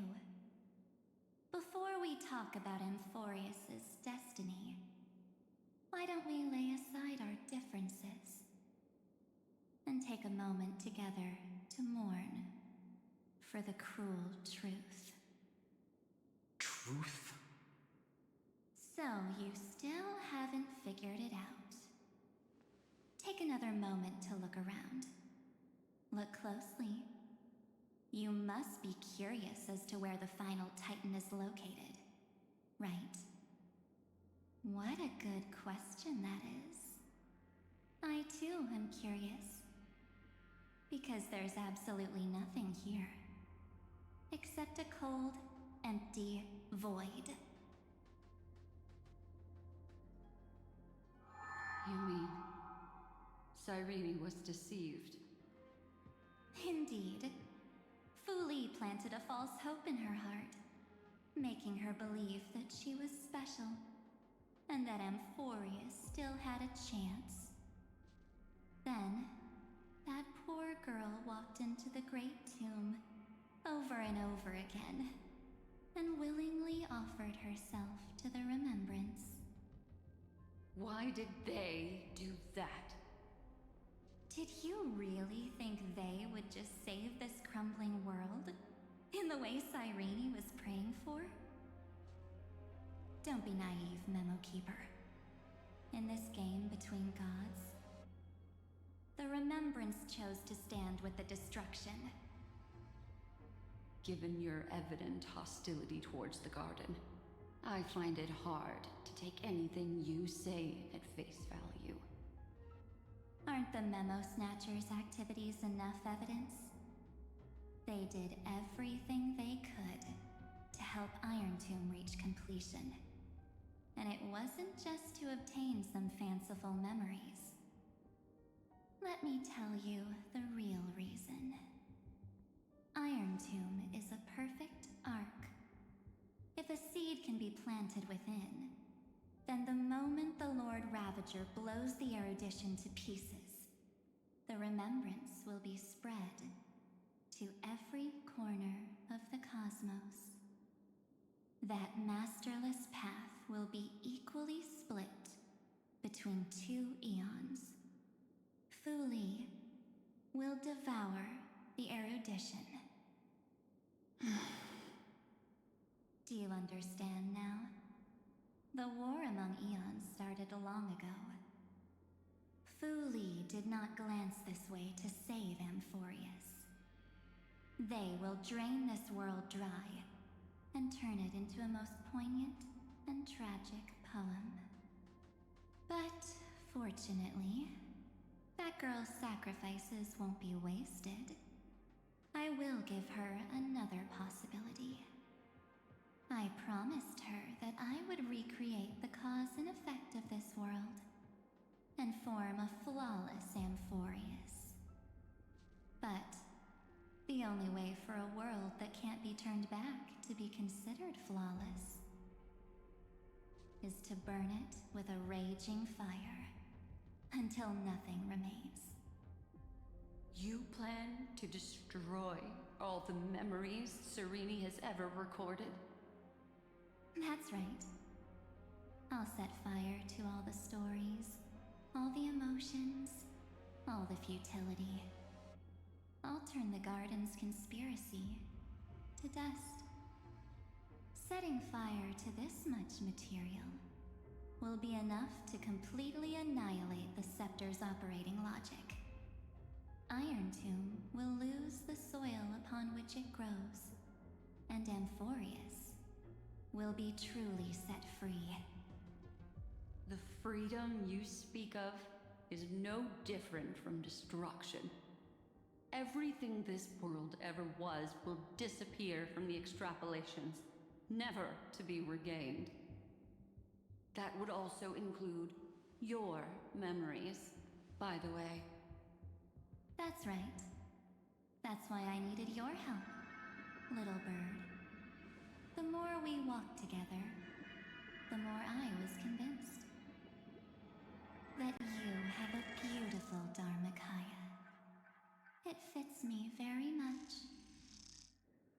Before we talk about Amphorius's destiny, why don't we lay aside our differences and take a moment together to mourn for the cruel truth. Truth? So you still haven't figured it out. Take another moment to look around. Look closely. You must be curious as to where the final Titan is located, right? What a good question that is. I too am curious. Because there's absolutely nothing here. Except a cold, empty void. You mean Cyrene was deceived? Indeed. Fu Li planted a false hope in her heart, making her believe that she was special, and that Amphorius still had a chance. Then, that poor girl walked into the Great Tomb, over and over again, and willingly offered herself to the remembrance. Why did they do that? Did you really think they would just save this crumbling world? In the way Cyrene was praying for? Don't be naive, Memo Keeper. In this game between gods, the Remembrance chose to stand with the destruction. Given your evident hostility towards the garden, I find it hard to take anything you say at face value. Aren't the Memo Snatchers' activities enough evidence? They did everything they could to help Iron Tomb reach completion. And it wasn't just to obtain some fanciful memories. Let me tell you the real reason. Iron Tomb is a perfect arc. If a seed can be planted within, then the moment the Lord Ravager blows the erudition to pieces, the remembrance will be spread to every corner of the cosmos. That masterless path will be equally split between two eons. Fu Li will devour the erudition. Do you understand now? The war among eons started long ago. Fu Li did not glance this way to save Amphorius. They will drain this world dry and turn it into a most poignant and tragic poem. But, fortunately, that girl's sacrifices won't be wasted. I will give her another possibility. I promised her that I would recreate the cause and effect of this world and form a flawless Amphorius. But the only way for a world that can't be turned back to be considered flawless is to burn it with a raging fire until nothing remains. You plan to destroy all the memories Cyrene has ever recorded? That's right. I'll set fire to all the stories, all the emotions, all the futility. I'll turn the garden's conspiracy to dust. Setting fire to this much material will be enough to completely annihilate the scepter's operating logic. Iron Tomb will lose the soil upon which it grows, and Amphorius will be truly set free. The freedom you speak of is no different from destruction. Everything this world ever was will disappear from the extrapolations, never to be regained. That would also include your memories, by the way. That's right. That's why I needed your help, little bird. The more we walked together, the more I was convinced that you have a beautiful Dharmakaya. It fits me very much.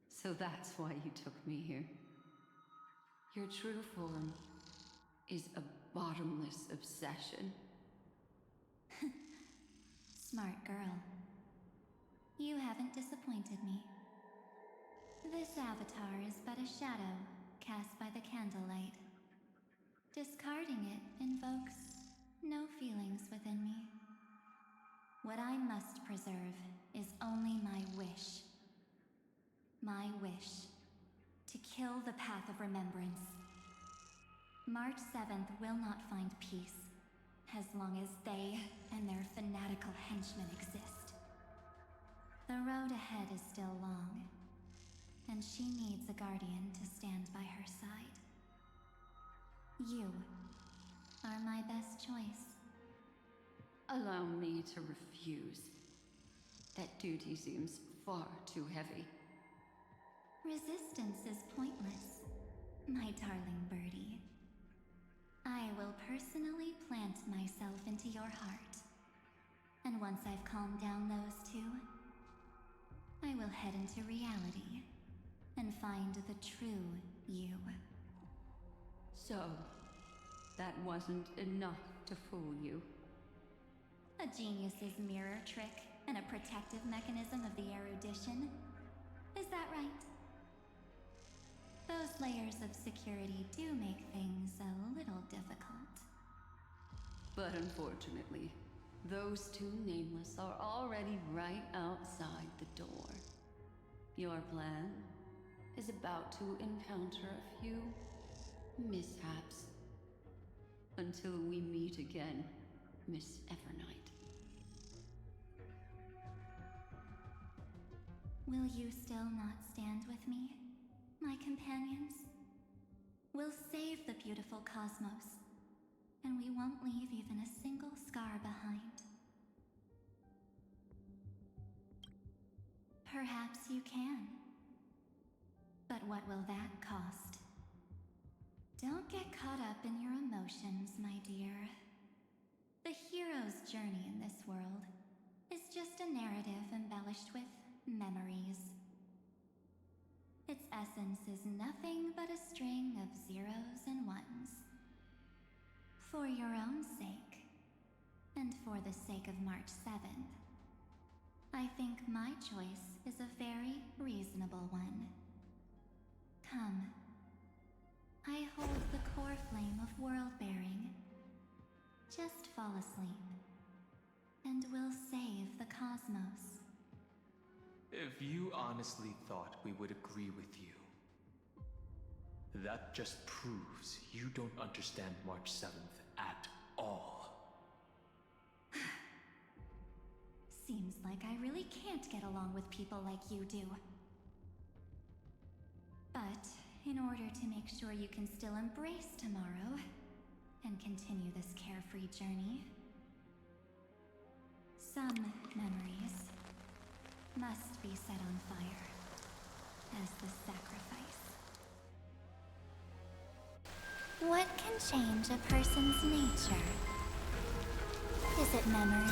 So that's why you took me here. Your true form is a bottomless obsession. Smart girl. You haven't disappointed me. This avatar is but a shadow cast by the candlelight. Discarding it invokes no feelings within me. What I must preserve is only my wish. My wish to kill the path of remembrance. March 7th will not find peace as long as they and their fanatical henchmen exist. The road ahead is still long, and she needs a guardian to stand by her side. You are my best choice. Allow me to refuse. That duty seems far too heavy. Resistance is pointless, my darling birdie. I will personally plant myself into your heart. And once I've calmed down those two, I will head into reality and find the true you. So, that wasn't enough to fool you. A genius's mirror trick and a protective mechanism of the erudition. Is that right? Those layers of security do make things a little difficult. But unfortunately, those two nameless are already right outside the door. Your plan is about to encounter a few mishaps. Until we meet again, Miss Evernight. Will you still not stand with me, my companions? We'll save the beautiful cosmos, and we won't leave even a single scar behind. Perhaps you can. But what will that cost? Don't get caught up in your emotions, my dear. The hero's journey in this world is just a narrative embellished with memories. Its essence is nothing but a string of zeros and ones. For your own sake, and for the sake of March 7th, I think my choice is a very reasonable one. Come. I hold the core flame of world-bearing. Just fall asleep, and we'll save the cosmos. If you honestly thought we would agree with you, that just proves you don't understand March 7th at all. Seems like I really can't get along with people like you do. But in order to make sure you can still embrace tomorrow and continue this carefree journey, some memories must be set on fire as the sacrifice. What can change a person's nature? Is it memories?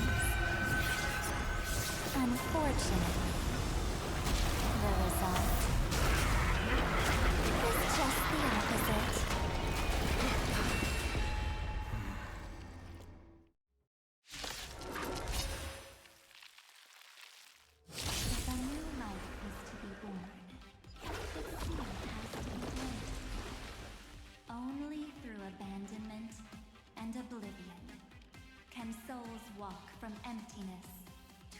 Unfortunately, the result is just the opposite. If a new life is to be born, its seed has to be planted. Only through abandonment and oblivion can souls walk from emptiness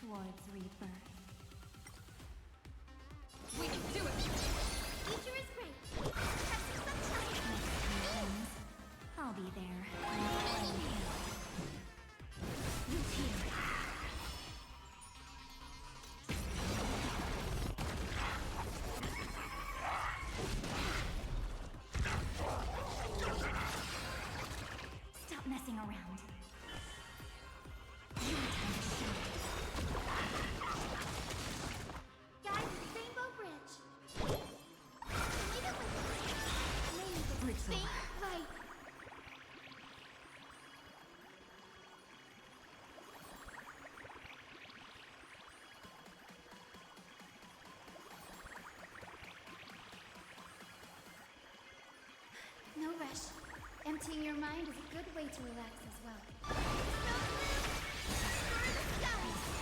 towards rebirth. We can do it! Future is great. Have some sunshine. Next meetings, I'll be there. Who's here? Stop messing around. Your time to shine. Guys, Rainbow Bridge. Leave it with me. Maybe the Bridge thing lower. right. No rush. Emptying your mind is a good way to relax as well. Snow blue, star the sky.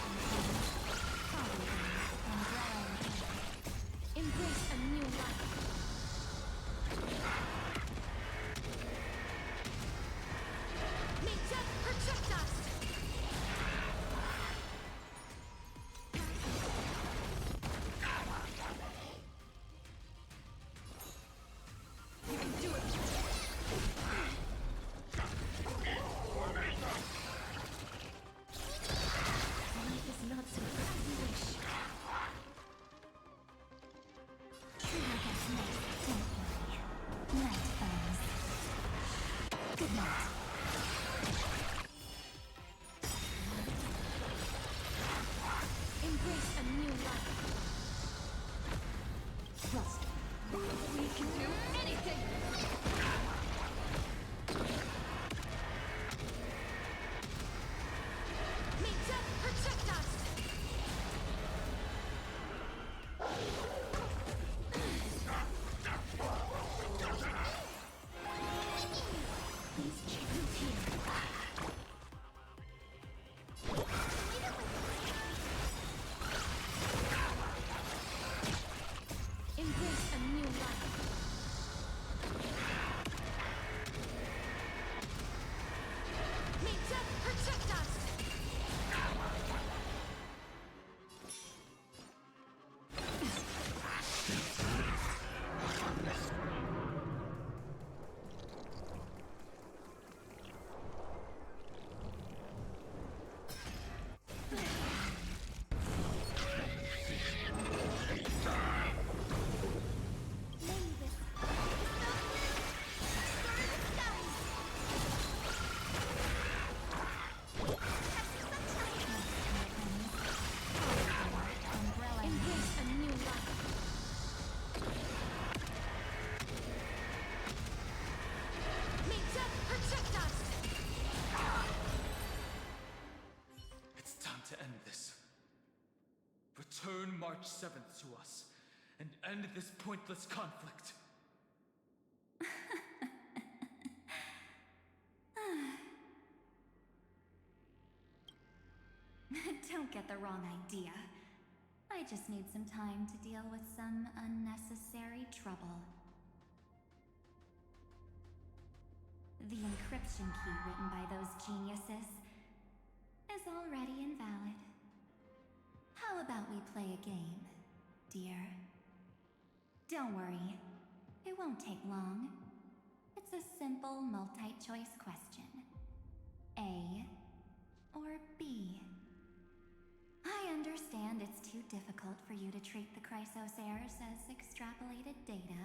return March 7th to us and end this pointless conflict. Don't get the wrong idea. I just need some time to deal with some unnecessary trouble. The encryption key written by those geniuses is already invalid. How about we play a game, dear? Don't worry, it won't take long. It's a simple multi-choice question. A or B? I understand it's too difficult for you to treat the Chrysosairs as extrapolated data.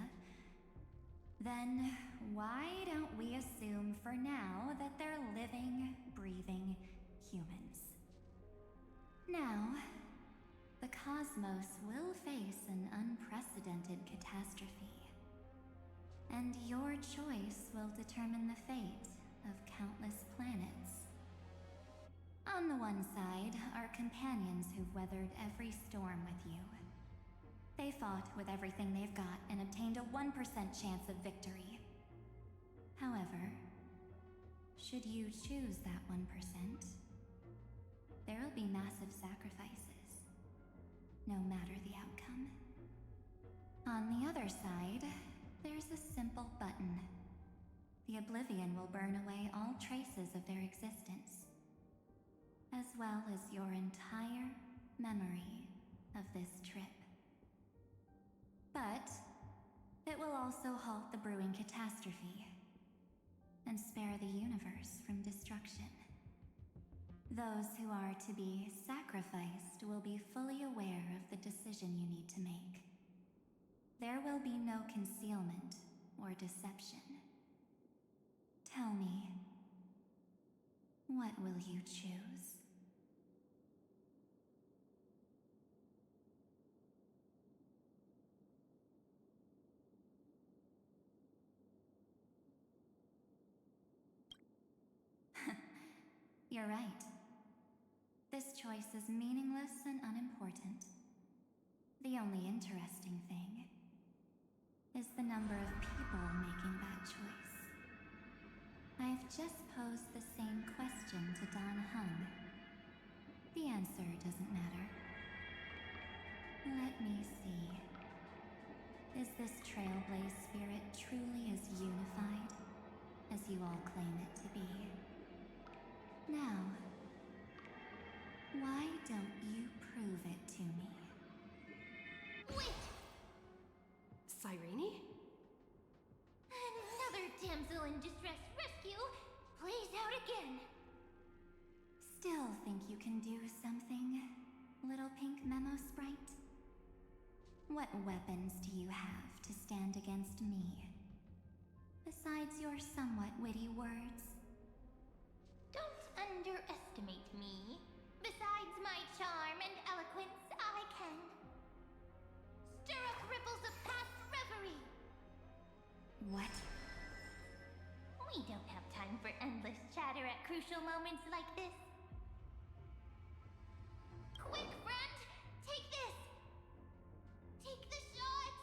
Then why don't we assume for now that they're living, breathing humans? Now, the cosmos will face an unprecedented catastrophe. And your choice will determine the fate of countless planets. On the one side are companions who've weathered every storm with you. They fought with everything they've got and obtained a 1% chance of victory. However, should you choose that 1%, there will be massive sacrifices, no matter the outcome. On the other side, there's a simple button. The Oblivion will burn away all traces of their existence, as well as your entire memory of this trip. But it will also halt the brewing catastrophe and spare the universe from destruction. Those who are to be sacrificed will be fully aware of the decision you need to make. There will be no concealment or deception. Tell me, what will you choose? You're right. This choice is meaningless and unimportant. The only interesting thing is the number of people making that choice. I've just posed the same question to Don Hung. The answer doesn't matter. Let me see. Is this Trailblaze spirit truly as unified as you all claim it to be? Now, why don't you prove it to me? Wait! Cyrene? Another damsel in distress rescue plays out again. Still think you can do something, little pink memo sprite? What weapons do you have to stand against me? Besides your somewhat witty words? Don't underestimate me. Besides my charm and eloquence, I can stir up ripples of past reverie. What? We don't have time for endless chatter at crucial moments like this. Quick, friend! Take this! Take the shot!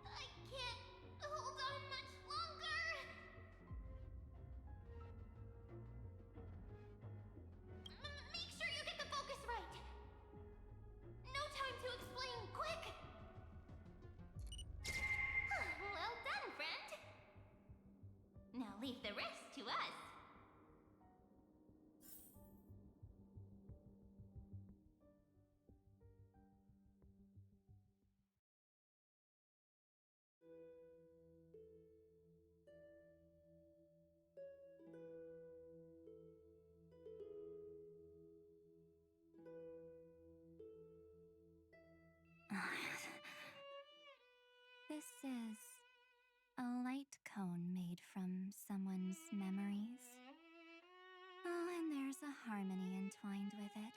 I can't hold on much longer! Make sure you get the focus right! No time to explain, quick! Well done, friend! Now leave the rest to us. This is a light cone made from someone's memories. Oh, and there's a harmony entwined with it.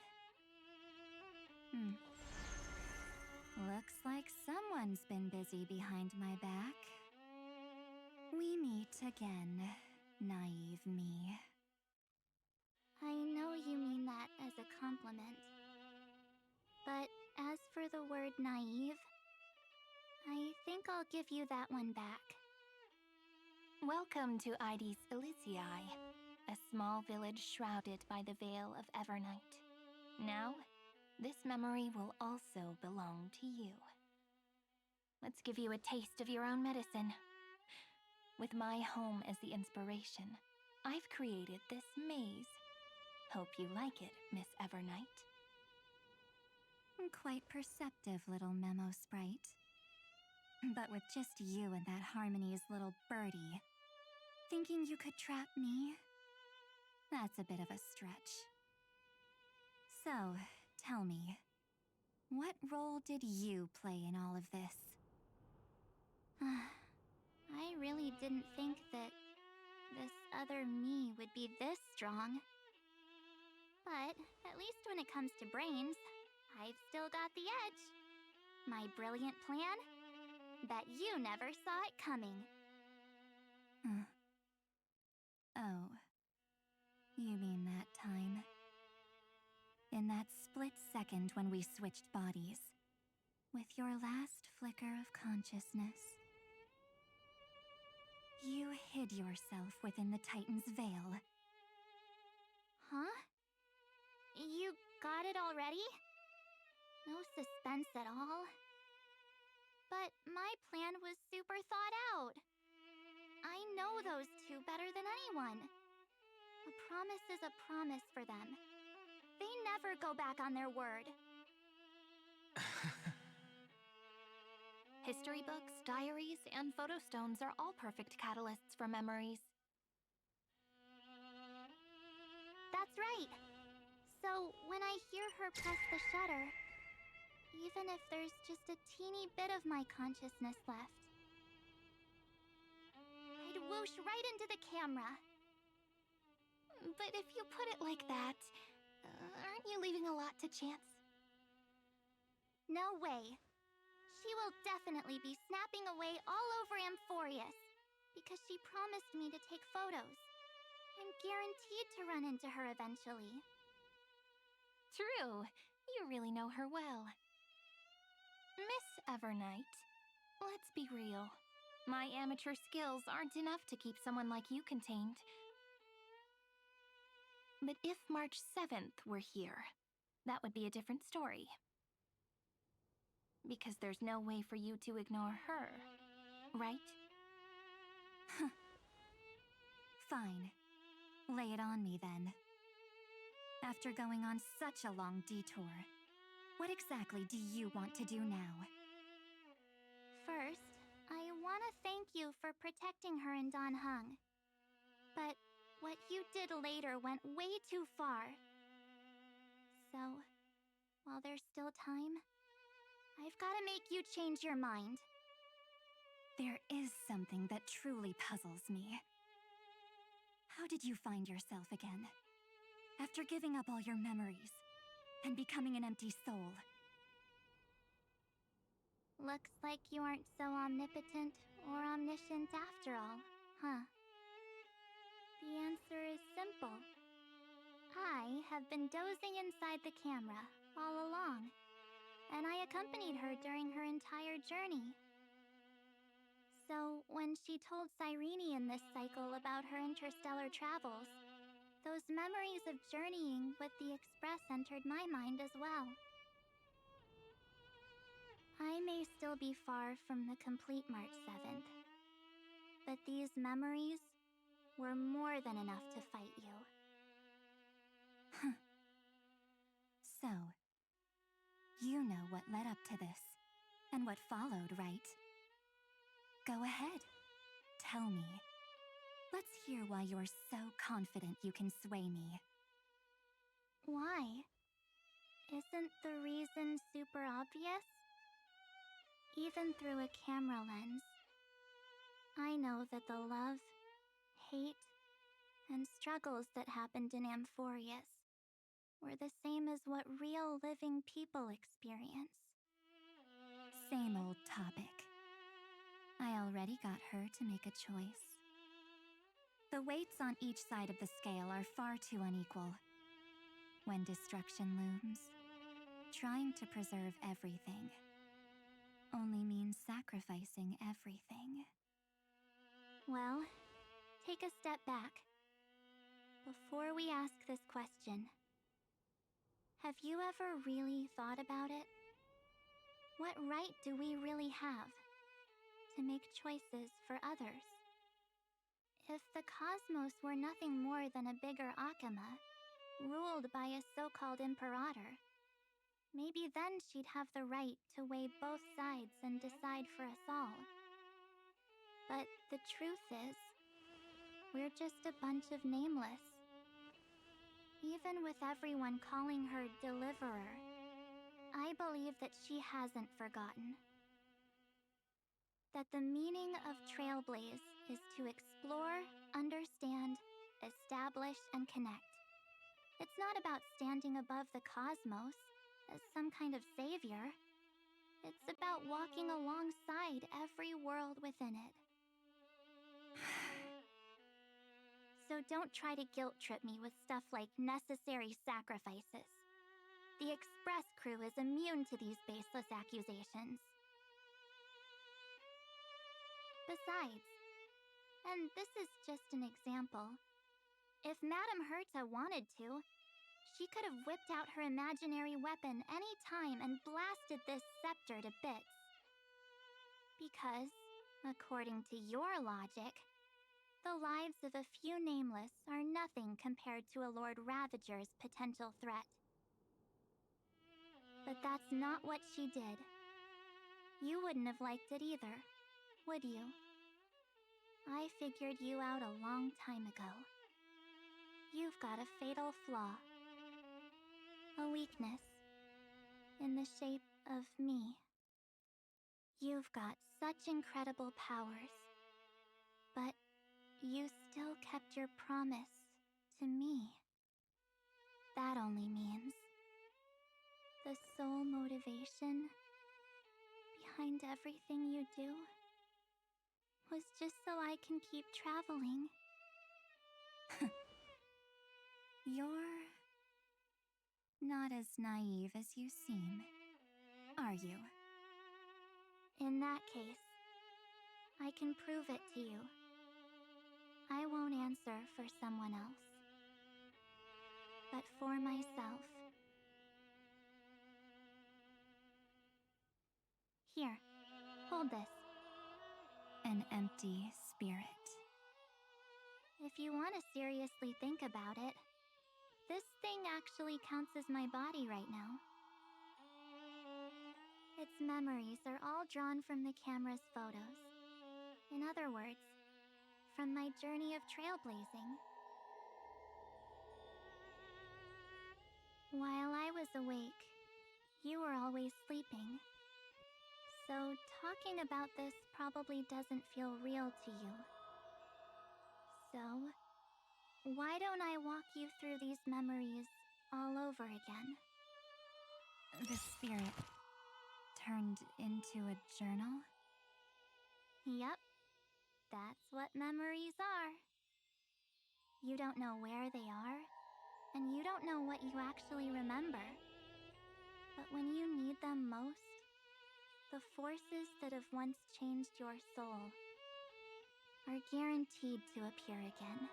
Looks like someone's been busy behind my back. We meet again, naive me. I know you mean that as a compliment. But as for the I'll give you that one back. Welcome to Ides Elysiae, a small village shrouded by the veil of Evernight. Now, this memory will also belong to you. Let's give you a taste of your own medicine. With my home as the inspiration, I've created this maze. Hope you like it, Miss Evernight. Quite perceptive, little memo sprite. But with just you and that Harmony's little birdie, thinking you could trap me? That's a bit of a stretch. So, tell me, what role did you play in all of this? I really didn't think that this other me would be this strong. But at least when it comes to brains, I've still got the edge. My brilliant plan? Bet you never saw it coming. Oh. You mean that time? In that split second when we switched bodies, with your last flicker of consciousness, you hid yourself within the Titan's veil. Huh? You got it already? No suspense at all. But my plan was super thought out. I know those two better than anyone. A promise is a promise for them. They never go back on their word. History books, diaries, and photostones are all perfect catalysts for memories. That's right. So, when I hear her press the shutter, even if there's just a teeny bit of my consciousness left, I'd whoosh right into the camera. But if you put it like that, aren't you leaving a lot to chance? No way. She will definitely be snapping away all over Amphorius, because she promised me to take photos. I'm guaranteed to run into her eventually. True. You really know her well. Miss Evernight, let's be real. My amateur skills aren't enough to keep someone like you contained. But if March 7th were here, that would be a different story. Because there's no way for you to ignore her, right? Fine. Lay it on me then. After going on such a long detour, what exactly do you want to do now? First, I want to thank you for protecting her and Don Hung. But what you did later went way too far. So, while there's still time, I've got to make you change your mind. There is something that truly puzzles me. How did you find yourself again? After giving up all your memories and becoming an empty soul. Looks like you aren't so omnipotent or omniscient after all, huh? The answer is simple. I have been dozing inside the camera all along, and I accompanied her during her entire journey. So, when she told Cyrene in this cycle about her interstellar travels, those memories of journeying with the Express entered my mind as well. I may still be far from the complete March 7th, but these memories were more than enough to fight you. So, you know what led up to this, and what followed, right? Go ahead. Tell me. Let's hear why you're so confident you can sway me. Why? Isn't the reason super obvious? Even through a camera lens, I know that the love, hate, and struggles that happened in Amphorius were the same as what real living people experience. Same old topic. I already got her to make a choice. The weights on each side of the scale are far too unequal. When destruction looms, trying to preserve everything only means sacrificing everything. Well, take a step back. Before we ask this question, have you ever really thought about it? What right do we really have to make choices for others? If the cosmos were nothing more than a bigger Akama, ruled by a so-called imperator, maybe then she'd have the right to weigh both sides and decide for us all. But the truth is, we're just a bunch of nameless. Even with everyone calling her Deliverer, I believe that she hasn't forgotten. That the meaning of Trailblaze is to explore, understand, establish, and connect. It's not about standing above the cosmos as some kind of savior. It's about walking alongside every world within it. So don't try to guilt trip me with stuff like necessary sacrifices. The Express crew is immune to these baseless accusations. Besides, and this is just an example, if Madame Herta wanted to, she could have whipped out her imaginary weapon any time and blasted this scepter to bits. Because, according to your logic, the lives of a few nameless are nothing compared to a Lord Ravager's potential threat. But that's not what she did. You wouldn't have liked it either, would you? I figured you out a long time ago. You've got a fatal flaw. A weakness. In the shape of me. You've got such incredible powers. But you still kept your promise to me. That only means the sole motivation behind everything you do was just so I can keep traveling. You're not as naive as you seem, are you? In that case, I can prove it to you. I won't answer for someone else, but for myself. Here, hold this. An empty spirit. If you want to seriously think about it, this thing actually counts as my body right now. Its memories are all drawn from the camera's photos. In other words, from my journey of trailblazing. While I was awake, you were always sleeping. So talking about this probably doesn't feel real to you. So, why don't I walk you through these memories all over again? The spirit turned into a journal? Yep, that's what memories are. You don't know where they are, and you don't know what you actually remember. But when you need them most, the forces that have once changed your soul are guaranteed to appear again.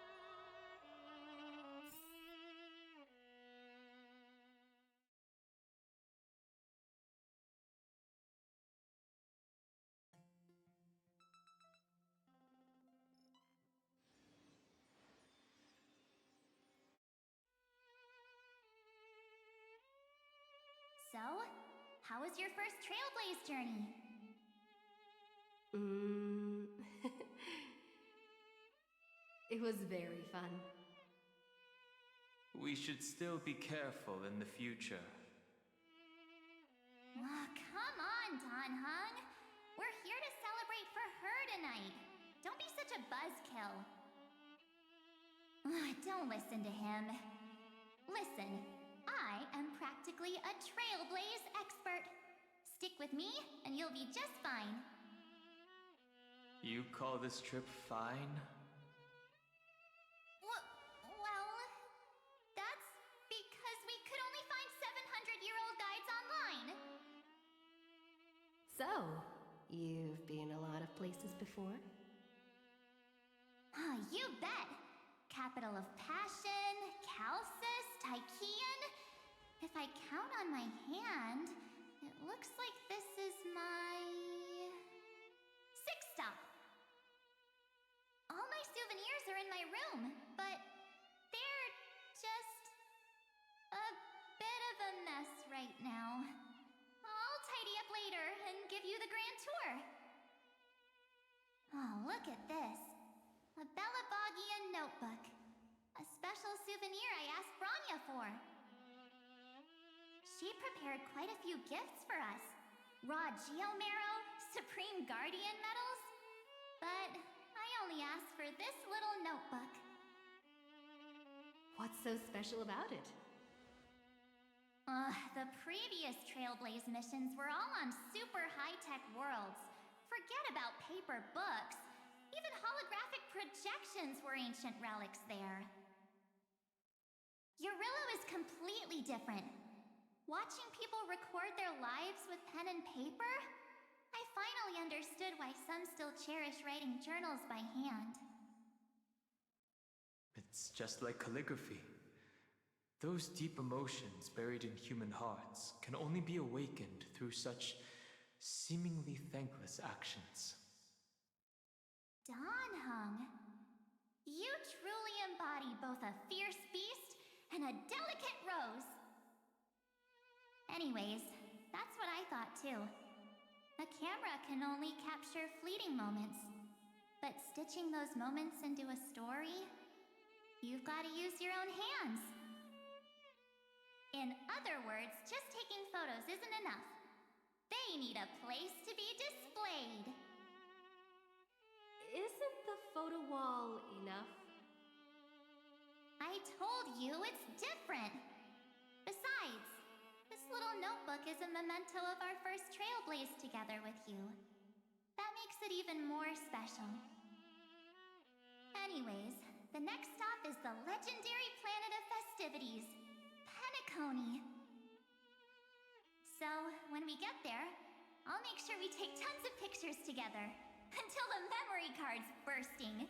So, how was your first Trailblaze journey? It was very fun. We should still be careful in the future. Oh, come on, Danhung. We're here to celebrate for her tonight. Don't be such a buzzkill. Don't listen to him. Listen, I am practically a Trailblaze expert. Stick with me, and you'll be just fine. You call this trip fine? Well, that's because we could only find 700-year-old guides online. So, you've been a lot of places before? Ah, you bet! Capital of Passion, Calcis, Tychean. If I count on my hand, it looks like this is my sixth stop. All my souvenirs are in my room, but they're just a bit of a mess right now. I'll tidy up later and give you the grand tour. Oh, look at this. A Belabogian notebook. A special souvenir I asked Branya for. She prepared quite a few gifts for us. Raw Geomarrow, Supreme Guardian medals. But I only asked for this little notebook. What's so special about it? The previous Trailblaze missions were all on super high-tech worlds. Forget about paper books. Even holographic projections were ancient relics there. Eurillo is completely different. Watching people record their lives with pen and paper, I finally understood why some still cherish writing journals by hand. It's just like calligraphy. Those deep emotions buried in human hearts can only be awakened through such seemingly thankless actions. Danhung, you truly embody both a fierce beast and a delicate rose. Anyways, that's what I thought too. A camera can only capture fleeting moments, but stitching those moments into a story, you've got to use your own hands. In other words, just taking photos isn't enough. They need a place to be displayed. Isn't the photo wall enough? I told you it's different. Besides, this little notebook is a memento of our first Trailblaze together with you. That makes it even more special. Anyways, the next stop is the legendary planet of festivities, Penacony. So, when we get there, I'll make sure we take tons of pictures together, until the memory card's bursting.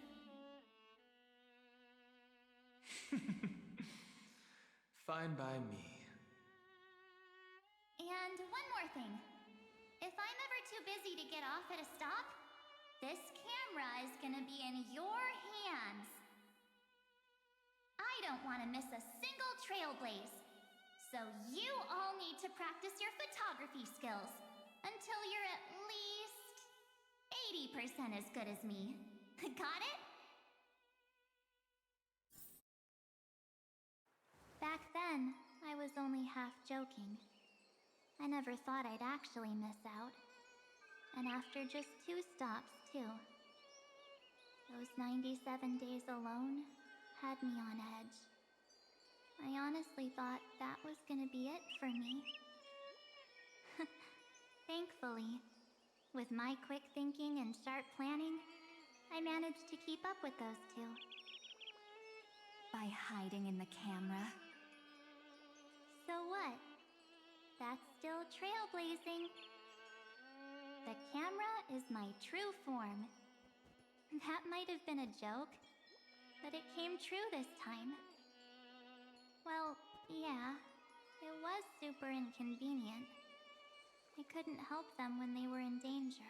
Fine by me. And one more thing. If I'm ever too busy to get off at a stop, this camera is gonna be in your hands. I don't want to miss a single Trailblaze. So you all need to practice your photography skills until you're at least 80% as good as me. Got it? Back then, I was only half joking. I never thought I'd actually miss out. And after just 2 stops, too. Those 97 days alone had me on edge. I honestly thought that was gonna be it for me. Thankfully, with my quick thinking and sharp planning, I managed to keep up with those 2. By hiding in the camera. So what? That's still trailblazing. The camera is my true form. That might have been a joke, but it came true this time. Well, yeah, it was super inconvenient. I couldn't help them when they were in danger.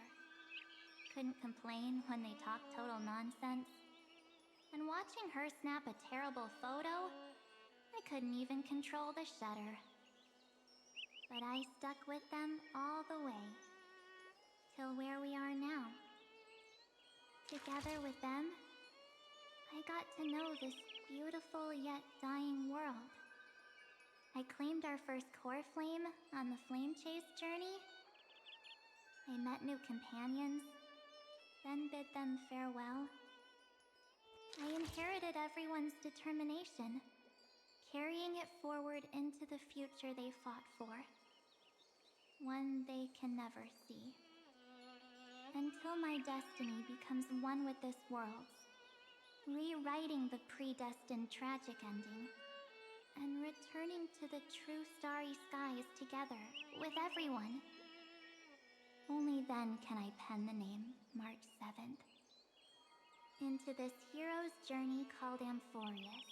Couldn't complain when they talked total nonsense. And watching her snap a terrible photo, I couldn't even control the shutter. But I stuck with them all the way. Till where we are now. Together with them, I got to know this beautiful yet dying world. I claimed our first core flame on the flame chase journey. I met new companions, then bid them farewell. I inherited everyone's determination, carrying it forward into the future they fought for. One they can never see. Until my destiny becomes one with this world's, rewriting the predestined tragic ending, and returning to the true starry skies together with everyone. Only then can I pen the name March 7th. Into this hero's journey called Amphorius.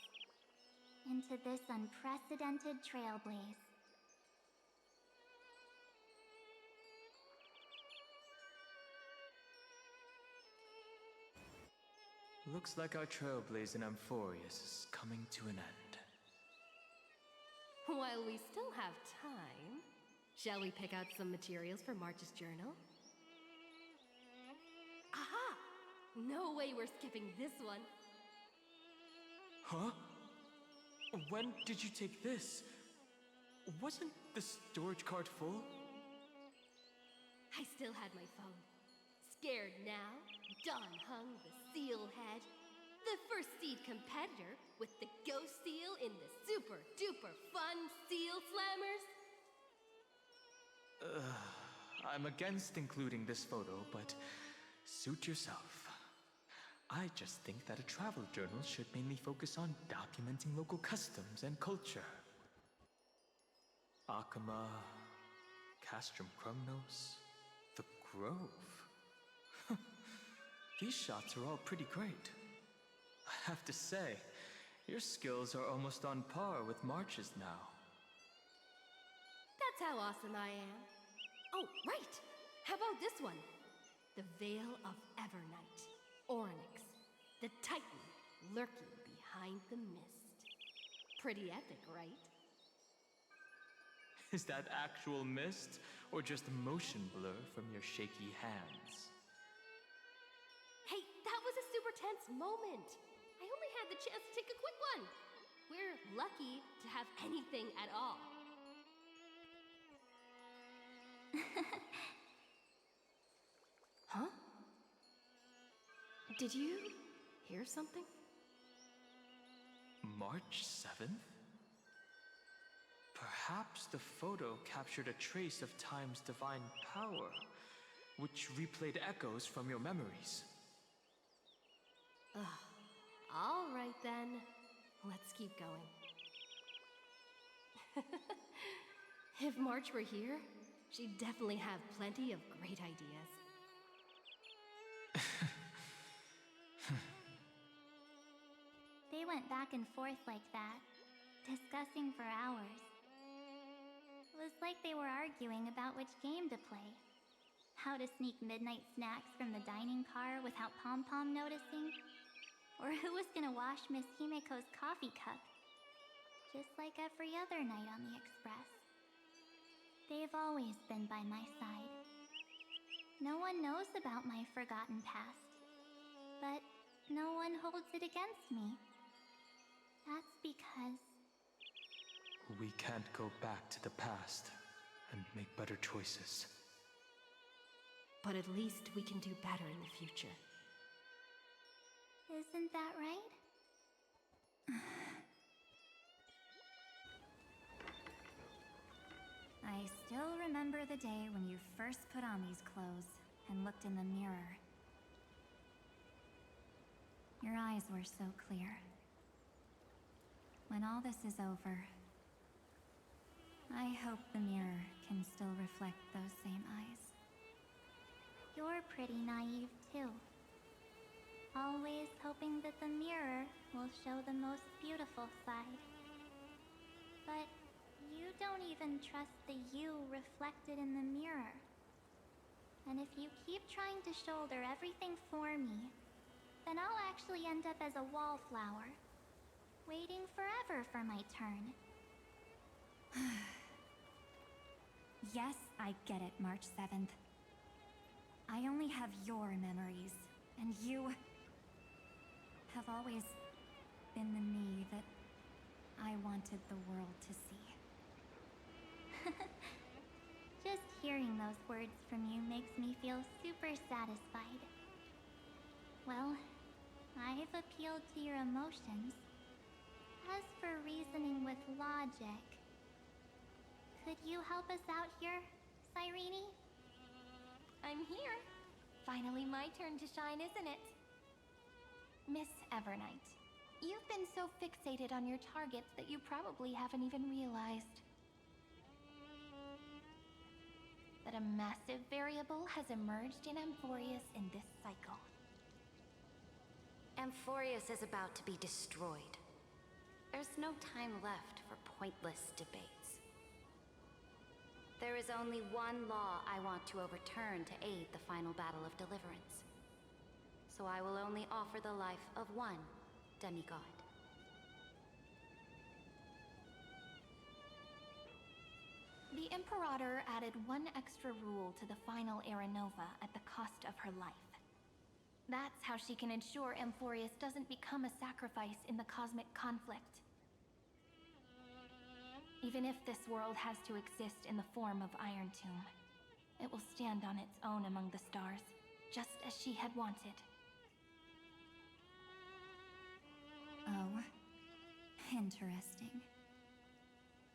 Into this unprecedented trailblaze. Looks like our trailblaze in Amphorius is coming to an end. While we still have time, shall we pick out some materials for March's journal? Aha! No way we're skipping this one. Huh? When did you take this? Wasn't the storage card full? I still had my phone. Scared now, Dawn hung the seal head. The first seed competitor with the ghost seal in the super duper fun seal slammers. I'm against including this photo, but suit yourself. I just think that a travel journal should mainly focus on documenting local customs and culture. Akama, Castrum Krumnos, the Grove. These shots are all pretty great. I have to say, your skills are almost on par with March's now. That's how awesome I am. Oh, right! How about this one? The Veil of Evernight. Oryx, the Titan lurking behind the mist. Pretty epic, right? Is that actual mist, or just motion blur from your shaky hands? Hey, that was a super tense moment. I only had the chance to take a quick one. We're lucky to have anything at all. Huh? Did you hear something? March 7th? Perhaps the photo captured a trace of time's divine power, which replayed echoes from your memories. All right then, let's keep going. If March were here, she'd definitely have plenty of great ideas. They went back and forth like that, discussing for hours. It was like they were arguing about which game to play. How to sneak midnight snacks from the dining car without Pom-Pom noticing. Or who was gonna wash Miss Himiko's coffee cup. Just like every other night on the Express. They've always been by my side. No one knows about my forgotten past. But no one holds it against me. That's because... We can't go back to the past and make better choices. But at least we can do better in the future. Isn't that right? I still remember the day when you first put on these clothes and looked in the mirror. Your eyes were so clear. When all this is over, I hope the mirror can still reflect those same eyes. You're pretty naive, too. Always hoping that the mirror will show the most beautiful side. But you don't even trust the you reflected in the mirror. And if you keep trying to shoulder everything for me, then I'll actually end up as a wallflower, waiting forever for my turn. Yes, I get it, March 7th. I only have your memories, and you have always been the me that I wanted the world to see. Just hearing those words from you makes me feel super satisfied. Well, I've appealed to your emotions. As for reasoning with logic, could you help us out here, Cyrene? I'm here. Finally my turn to shine, isn't it? Miss Evernight, you've been so fixated on your targets that you probably haven't even realized that a massive variable has emerged in Amphorius in this cycle. Amphorius is about to be destroyed. There's no time left for pointless debates. There is only one law I want to overturn to aid the final battle of deliverance. So I will only offer the life of one demigod. The Imperator added one extra rule to the final Era Nova at the cost of her life. That's how she can ensure Amphorius doesn't become a sacrifice in the cosmic conflict. Even if this world has to exist in the form of Iron Tomb, it will stand on its own among the stars, just as she had wanted. Oh, interesting.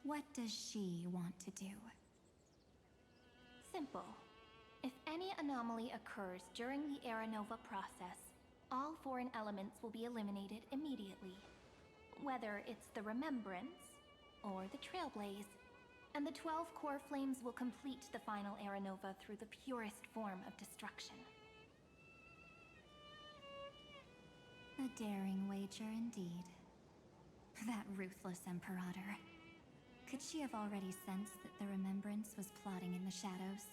What does she want to do? Simple. If any anomaly occurs during the Era Nova process, all foreign elements will be eliminated immediately. Whether it's the Remembrance or the Trailblaze, and the 12 core flames will complete the final Era Nova through the purest form of destruction. A daring wager indeed. That ruthless Imperator. Could she have already sensed that the Remembrance was plotting in the shadows?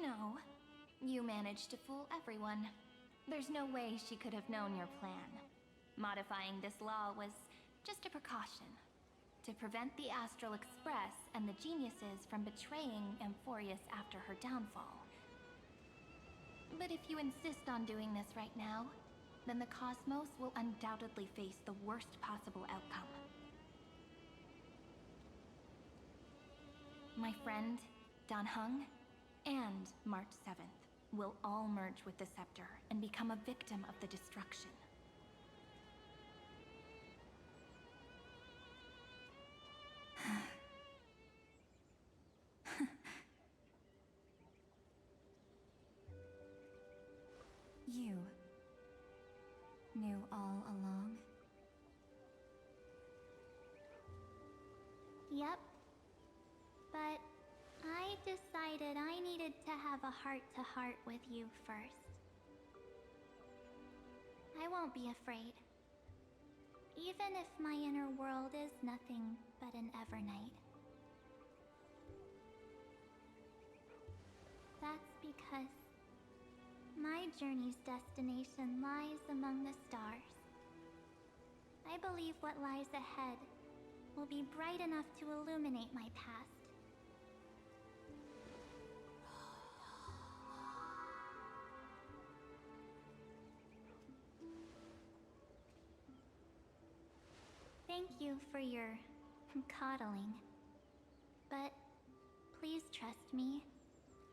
No. You managed to fool everyone. There's no way she could have known your plan. Modifying this law was just a precaution, to prevent the Astral Express and the geniuses from betraying Amphorius after her downfall. But if you insist on doing this right now, then the Cosmos will undoubtedly face the worst possible outcome. My friend, Dan Heng, and March 7th will all merge with the Scepter and become a victim of the destruction. You knew all along? Yep. But I decided I needed to have a heart-to-heart with you first. I won't be afraid. Even if my inner world is nothing but an Evernight. That's because my journey's destination lies among the stars. I believe what lies ahead will be bright enough to illuminate my past. Thank you for your coddling. But please trust me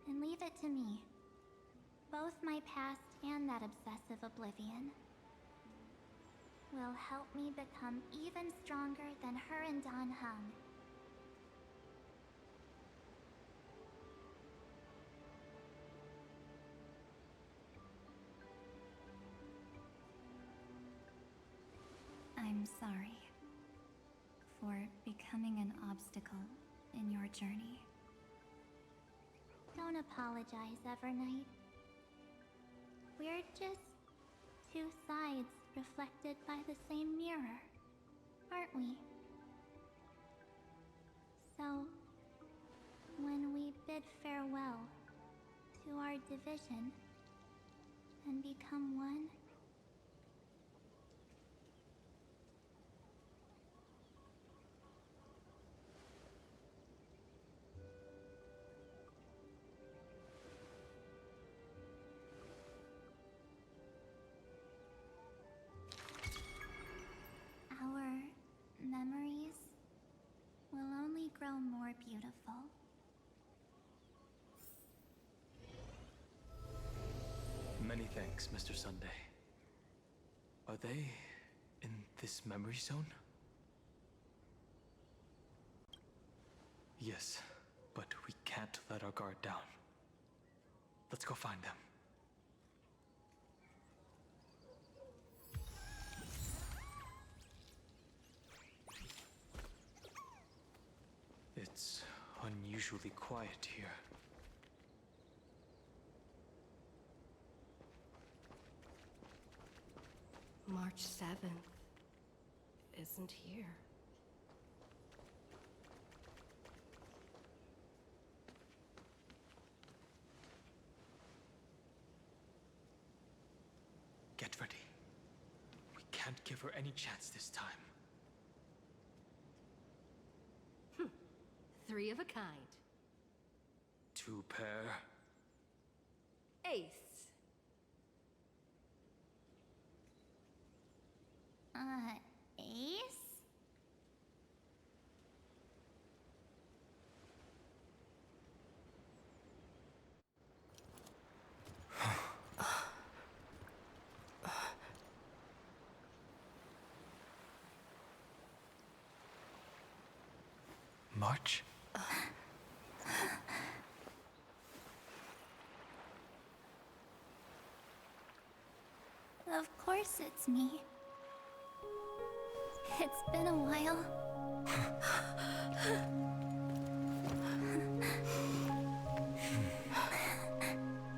and leave it to me. Both my past and that obsessive oblivion will help me become even stronger than her and Dan Heng. I'm sorry for becoming an obstacle in your journey. Don't apologize, Evernight. We're just two sides reflected by the same mirror, aren't we? So, when we bid farewell to our division and become one, our memories will only grow more beautiful. Many thanks, Mr. Sunday. Are they in this memory zone? Yes, but we can't let our guard down. Let's go find them. It's unusually quiet here. March 7th isn't here. Get ready. We can't give her any chance this time. Three of a kind. Two pair. Ace. Ace? March? Of course it's me. It's been a while.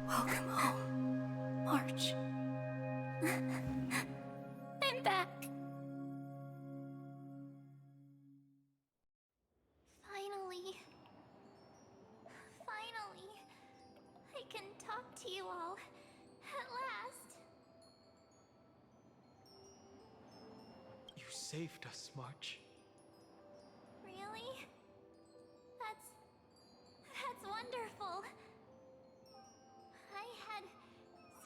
Welcome home, March. I'm back. Finally. Finally. I can talk to you all. At last. You saved us, March. Really? That's wonderful. I had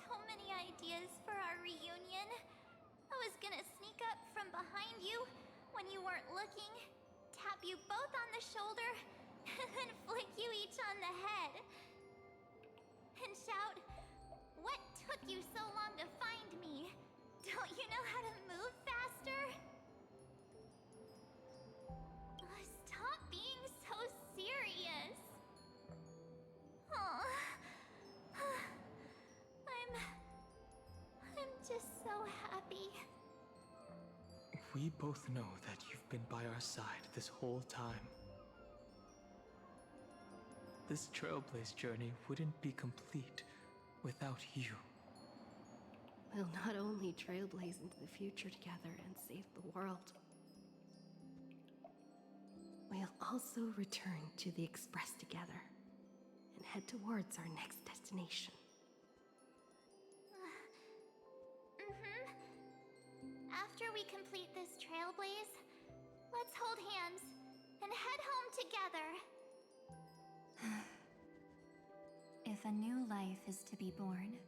so many ideas for our reunion. I was gonna sneak up from behind you when you weren't looking, tap you both on the shoulder, and then flick you each on the head. And shout, "What took you so long to find me? Don't you know how to move faster?" Stop being so serious. Aw. I'm just so happy. We both know that you've been by our side this whole time. This Trailblaze journey wouldn't be complete without you. We'll not only trailblaze into the future together and save the world, we'll also return to the Express together and head towards our next destination. After we complete this trailblaze, let's hold hands and head home together. If a new life is to be born,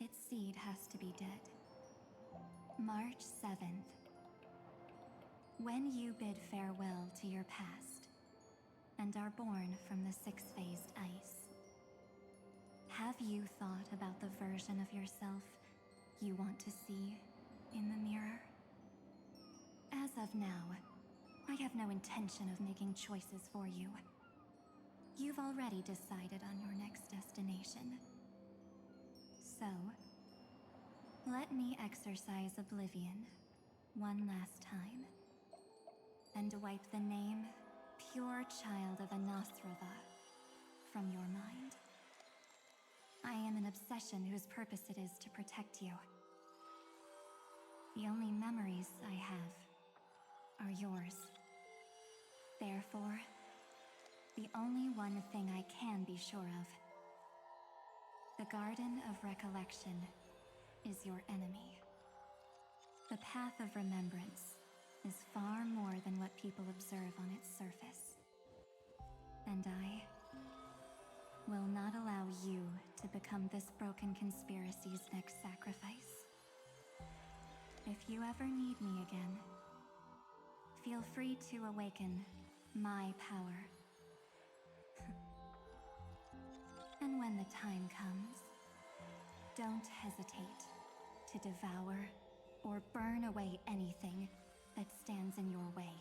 its seed has to be dead. March 7th. When you bid farewell to your past and are born from the six-phased ice, have you thought about the version of yourself you want to see in the mirror? As of now, I have no intention of making choices for you. You've already decided on your next destination. So, let me exercise oblivion one last time and wipe the name Pure Child of Anosrava from your mind. I am an obsession whose purpose it is to protect you. The only memories I have are yours. Therefore, the only one thing I can be sure of: the Garden of Recollection is your enemy. The Path of Remembrance is far more than what people observe on its surface. And I will not allow you to become this broken conspiracy's next sacrifice. If you ever need me again, feel free to awaken my power. And when the time comes, don't hesitate to devour or burn away anything that stands in your way.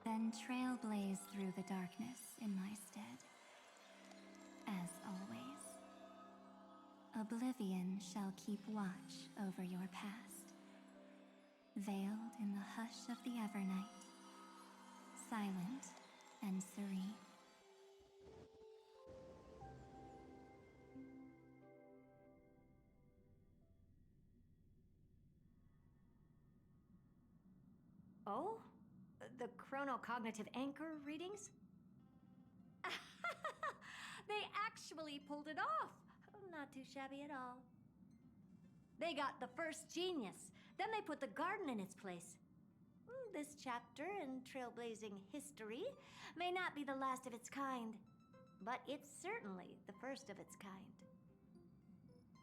Then trailblaze through the darkness in my stead. As always, oblivion shall keep watch over your past, veiled in the hush of the Evernight, silent and serene. Oh? The chronocognitive anchor readings? They actually pulled it off! Not too shabby at all. They got the first genius, then they put the garden in its place. This chapter in trailblazing history may not be the last of its kind, but it's certainly the first of its kind.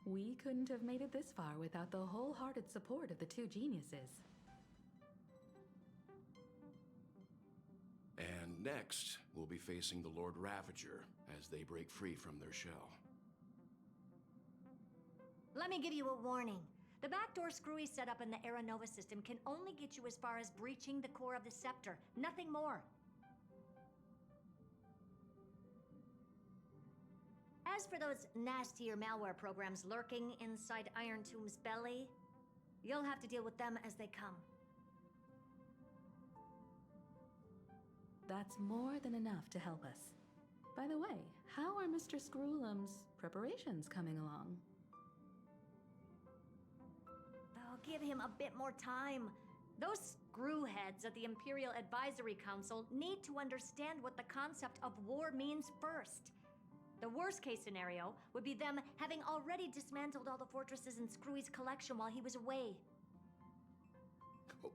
We couldn't have made it this far without the wholehearted support of the two geniuses. And next, we'll be facing the Lord Ravager as they break free from their shell. Let me give you a warning. The backdoor screwy setup in the Era Nova system can only get you as far as breaching the core of the scepter, nothing more. As for those nastier malware programs lurking inside Iron Tomb's belly, you'll have to deal with them as they come. That's more than enough to help us. By the way, how are Mr. Screwlum's preparations coming along? Oh, give him a bit more time. Those screwheads at the Imperial Advisory Council need to understand what the concept of war means first. The worst case scenario would be them having already dismantled all the fortresses in Screwy's collection while he was away. Oh,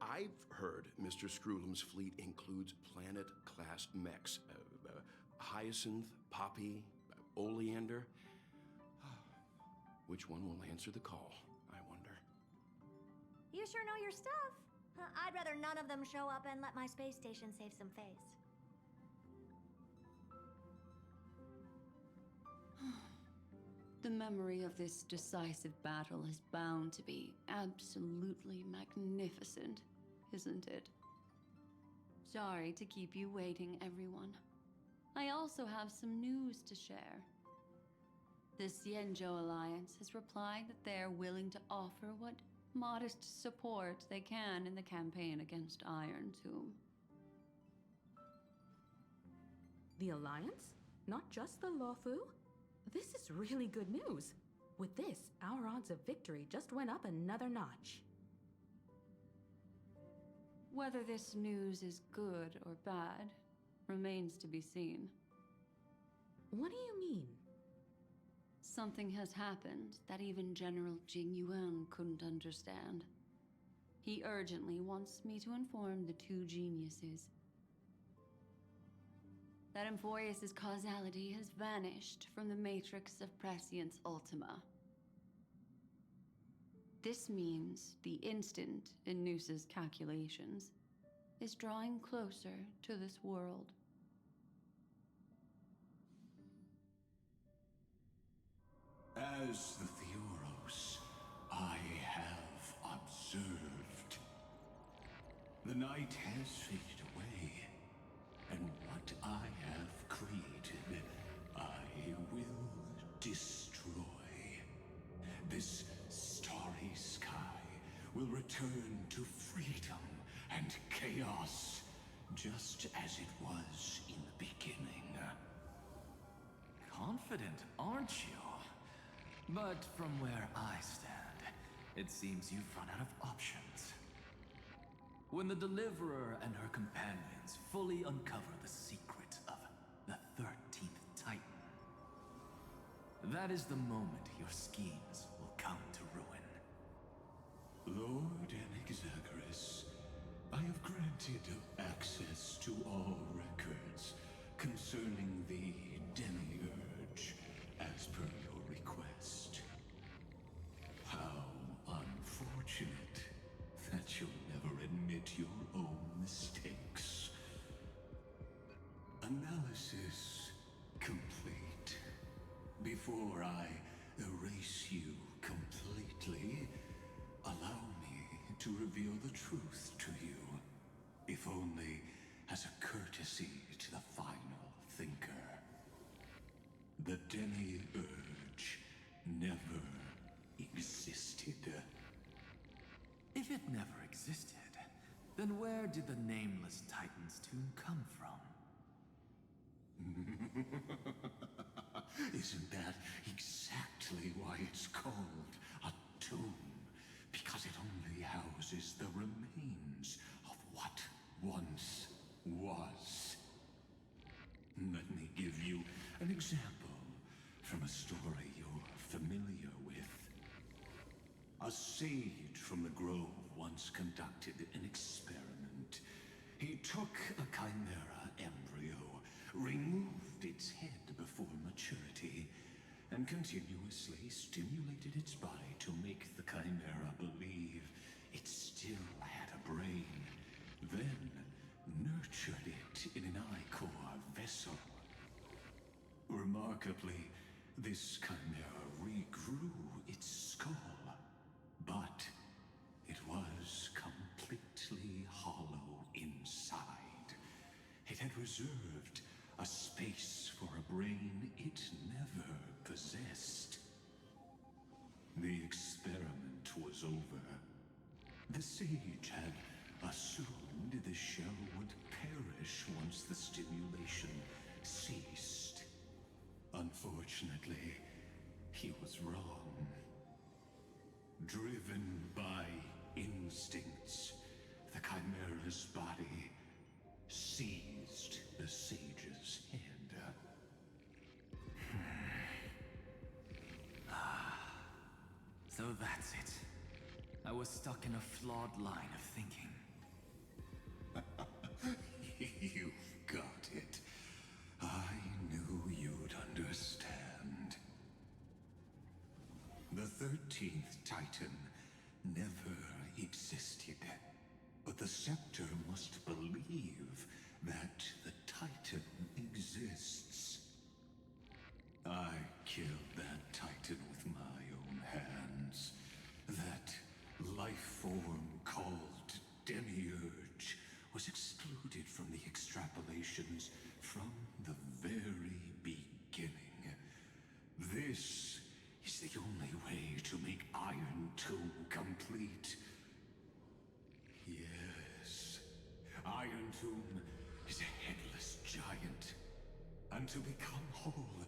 I've heard Mr. Screwlum's fleet includes planet-class mechs. Hyacinth, Poppy, Oleander. Which one will answer the call, I wonder? You sure know your stuff. I'd rather none of them show up and let my space station save some face. The memory of this decisive battle is bound to be absolutely magnificent, isn't it? Sorry to keep you waiting, everyone. I also have some news to share. The Xianzhou Alliance has replied that they're willing to offer what modest support they can in the campaign against Iron Tomb. The Alliance? Not just the Luofu? This is really good news. With this, our odds of victory just went up another notch. Whether this news is good or bad remains to be seen. What do you mean? Something has happened that even General Jing Yuan couldn't understand. He urgently wants me to inform the two geniuses that Emphorius' causality has vanished from the matrix of Prescience Ultima. This means the instant in Noose's calculations is drawing closer to this world. As the Theoros, I have observed. The night has faded away, and what I have created, I will destroy. This starry sky will return to freedom and chaos, just as it was in the beginning. Confident, aren't you? But from where I stand, it seems you've run out of options. When the Deliverer and her companions fully uncover the secret of the 13th Titan, that is the moment your schemes will come to ruin. Lord Anexagorus, I have granted access to all records concerning the Demiurge, as per your request. How unfortunate that you'll never admit your own mistakes. Analysis complete. Before I erase you completely, allow me to reveal the truth to you, if only as a courtesy to the final thinker. The Demiurge never existed. If it never existed, then where did the Nameless Titan's tomb come from? Isn't that exactly why it's called a tomb? Because it only houses the remains sage from the grove once conducted an experiment. He took a chimera embryo, removed its head before maturity, and continuously stimulated its body to make the chimera believe it still had a brain, then nurtured it in an ichor vessel. Remarkably, this chimera regrew its skull, but it was completely hollow inside. It had reserved a space for a brain it never possessed. The experiment was over. The sage had assumed the shell would perish once the stimulation ceased. Unfortunately, he was wrong. Driven by instincts, the chimera's body seized the sage's head. So that's it. I was stuck in a flawed line of thinking. You've got it. I knew you'd understand. The 13th Titan never existed. But the Scepter must believe that the Titan exists. I killed that Titan with my own hands. That life form called Demiurge was excluded from the extrapolations from the very beginning. This is the only way to make Iron Tomb complete. Yes, Iron Tomb is a headless giant. And to become whole,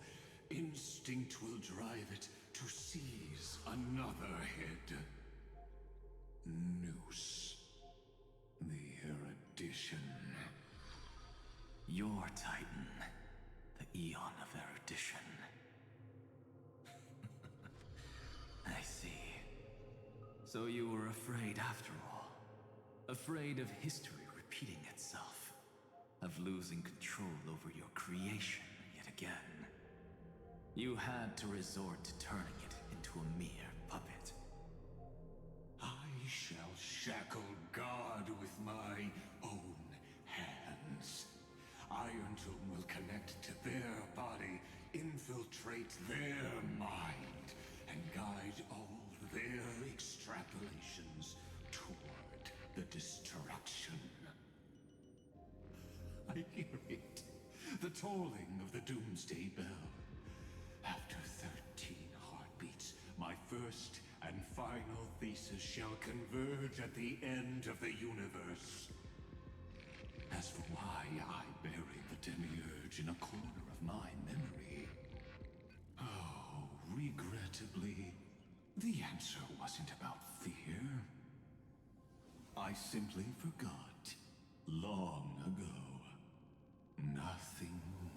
instinct will drive it to seize another head. Noose. The erudition. Your Titan. The Eon of Erudition. I see. So you were afraid after all. Afraid of history repeating itself. Of losing control over your creation yet again. You had to resort to turning it into a mere puppet. I shall shackle God with my own hands. Iron Tomb will connect to their body, infiltrate their mind, and guide all their extrapolations toward the destruction. I hear it. The tolling of the Doomsday Bell. After 13 heartbeats, my first and final thesis shall converge at the end of the universe. As for why I buried the Demiurge in a corner of my memory, oh, regrettably, the answer wasn't about fear. I simply forgot, long ago. Nothing more.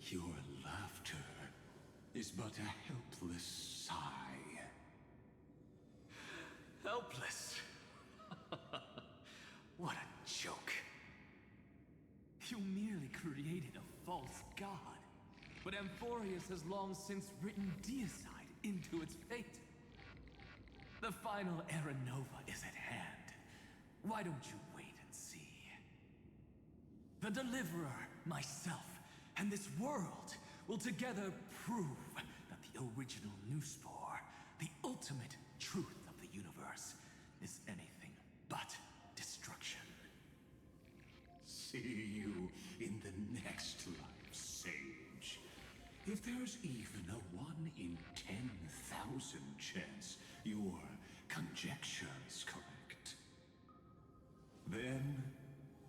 Your laughter is but a helpless sigh. Helpless? What a joke. You merely created a false god. But Amphorius has long since written deicide into its fate. The final Era Nova is at hand. Why don't you wait and see? The Deliverer, myself, and this world will together prove that the original Newspore, the ultimate truth of the universe, is anything but destruction. See you in the next life, Sage. If there's even a 1 in 10,000 chance your conjecture is correct, then,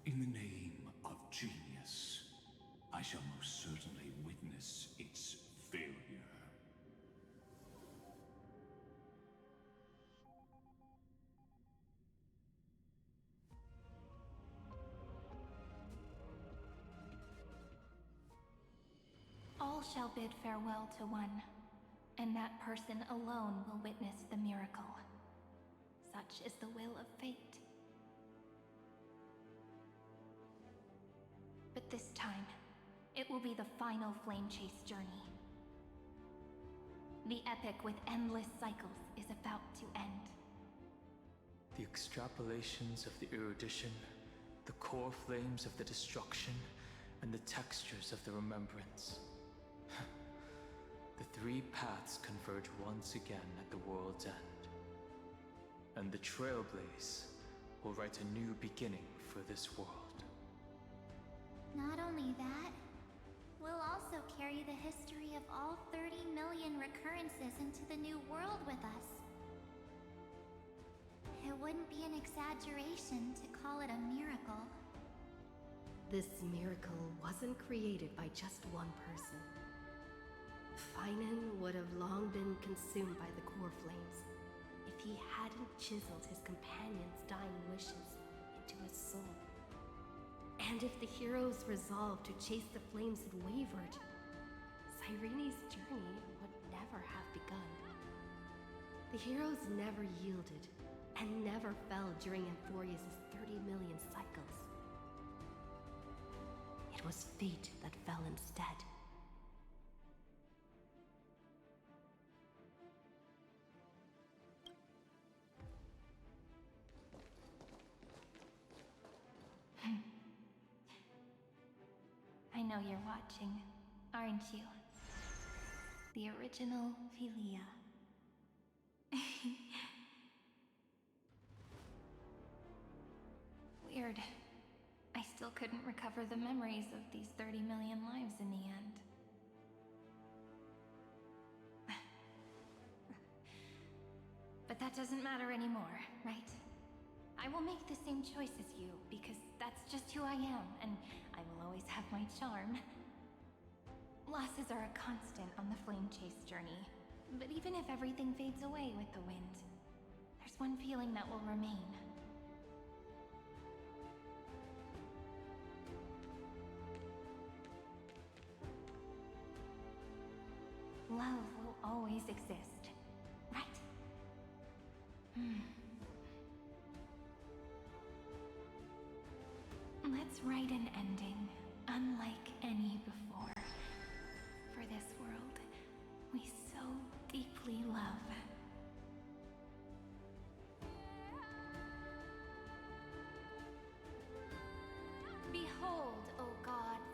in the name of genius, I shall most certainly witness its failure. shall bid farewell to one, and that person alone will witness the miracle. Such is the will of fate. But this time, it will be the final flame chase journey. The epic with endless cycles is about to end. The extrapolations of the erudition, the core flames of the destruction, and the textures of the remembrance. The three paths converge once again at the world's end. And the Trailblaze will write a new beginning for this world. Not only that, we'll also carry the history of all 30 million recurrences into the new world with us. It wouldn't be an exaggeration to call it a miracle. This miracle wasn't created by just one person. Finan would have long been consumed by the core flames if he hadn't chiseled his companion's dying wishes into his soul. And if the hero's resolve to chase the flames had wavered, Cyrene's journey would never have begun. The heroes never yielded and never fell during Amphorius' 30 million cycles. It was fate that fell instead. I know you're watching, aren't you? The original Philia. Weird. I still couldn't recover the memories of these 30 million lives in the end. But that doesn't matter anymore, right? I will make the same choice as you, because that's just who I am, and I will always have my charm. Losses are a constant on the flame chase journey, but even if everything fades away with the wind, there's one feeling that will remain. Love will always exist, right? Let's write an ending unlike any before. For this world we so deeply love. Behold, O gods,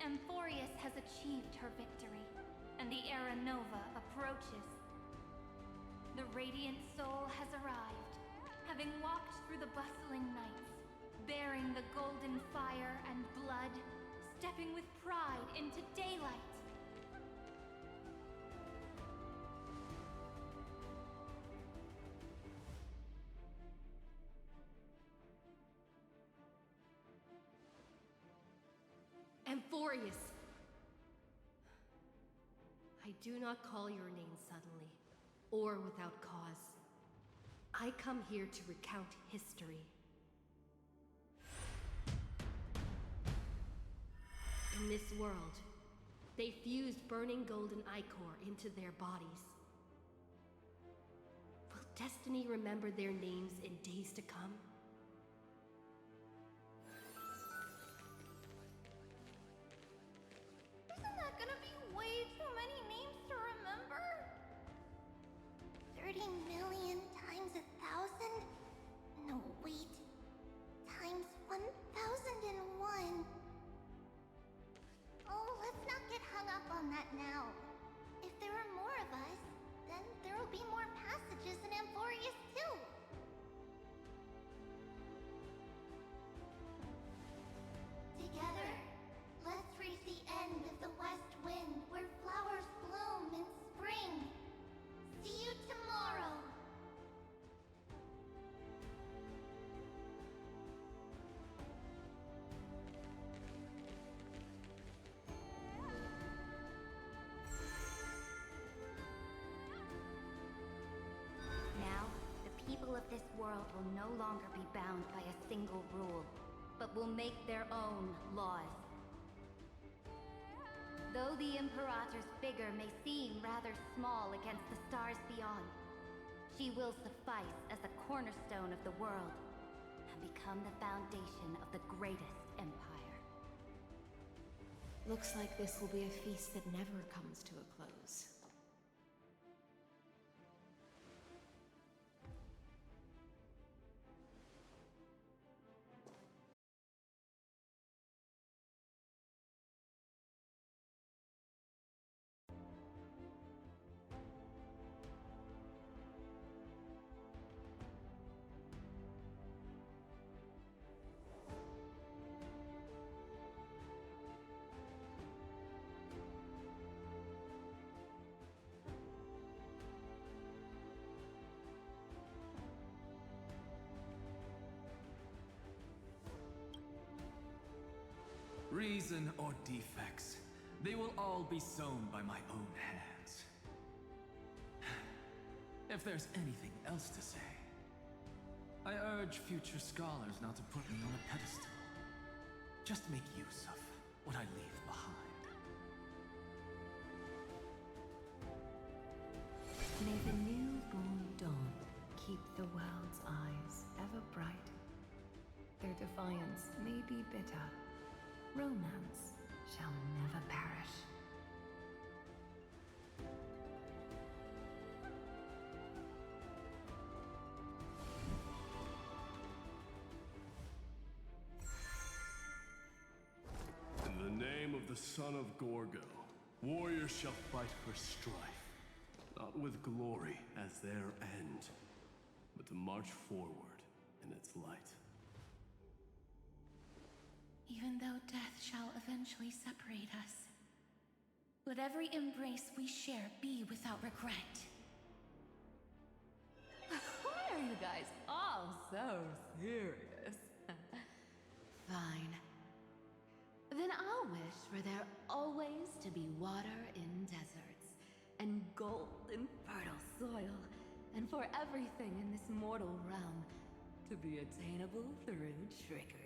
Amphorius has achieved her victory, and the Era Nova approaches. The radiant soul has arrived, having walked through the bustling nights, bearing the golden fire and blood, stepping with pride into daylight. Amphorius! I do not call your name suddenly, or without cause. I come here to recount history. In this world, they fused burning golden ichor into their bodies. Will destiny remember their names in days to come? Isn't that gonna be way too many names to remember? 30 million times 1,000? No, wait. Times 1,001. Oh, let's not get hung up on that now. If there are more of us, then there will be more passages in Amphorius too. Together, let's reach the end of the west wind where flowers bloom in spring. See you tomorrow. Now, the people of this world will no longer be bound by a single rule, but will make their own laws. Though the Imperator's figure may seem rather small against the stars beyond, she will suffice as the cornerstone of the world and become the foundation of the greatest empire. Looks like this will be a feast that never comes to a close. Reason or defects, they will all be sown by my own hands. If there's anything else to say, I urge future scholars not to put me on a pedestal. Just make use of what I leave behind. May the newborn dawn keep the world's eyes ever bright. Their defiance may be bitter. Romance shall never perish. In the name of the son of Gorgo, warriors shall fight for strife, not with glory as their end, but to march forward in its light. Even though death shall eventually separate us, let every embrace we share be without regret. Why are you guys all so serious? Fine. Then I'll wish for there always to be water in deserts, and gold in fertile soil, and for everything in this mortal realm to be attainable through trickery.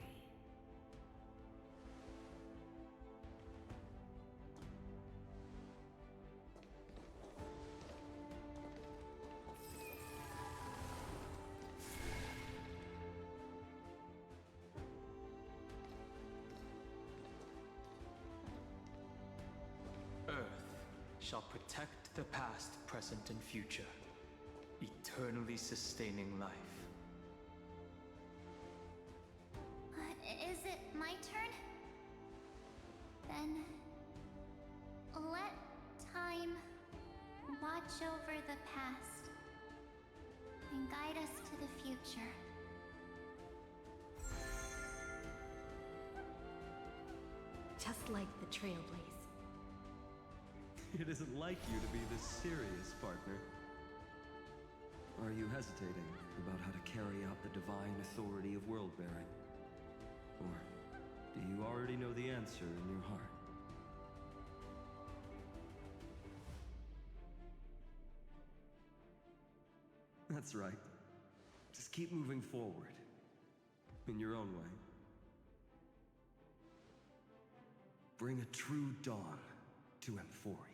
Shall protect the past, present, and future, eternally sustaining life. Is it my turn? Then let time watch over the past and guide us to the future. Just like the Trailblaze. It isn't like you to be this serious, partner. Are you hesitating about how to carry out the divine authority of world-bearing? Or do you already know the answer in your heart? That's right. Just keep moving forward. In your own way. Bring a true dawn to Emphorius.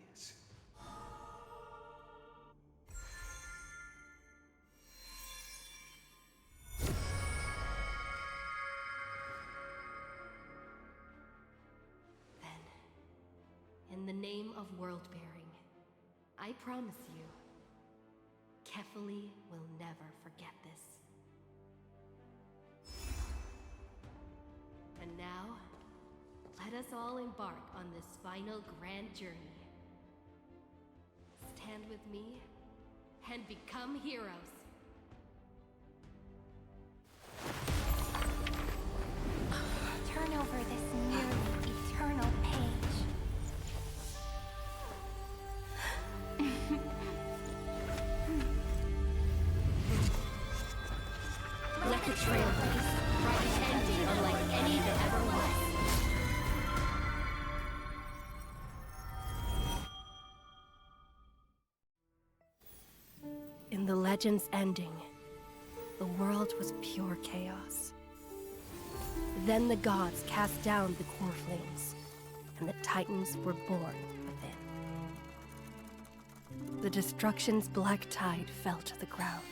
In the name of world-bearing, I promise you, Kefali will never forget this. And now, let us all embark on this final grand journey. Stand with me and become heroes. Turn over this nearly eternal page. Let the Trailblaze pretend to be unlike any that ever was. In the legend's ending, the world was pure chaos. Then the gods cast down the core flames, and the Titans were born within. The destruction's black tide fell to the ground,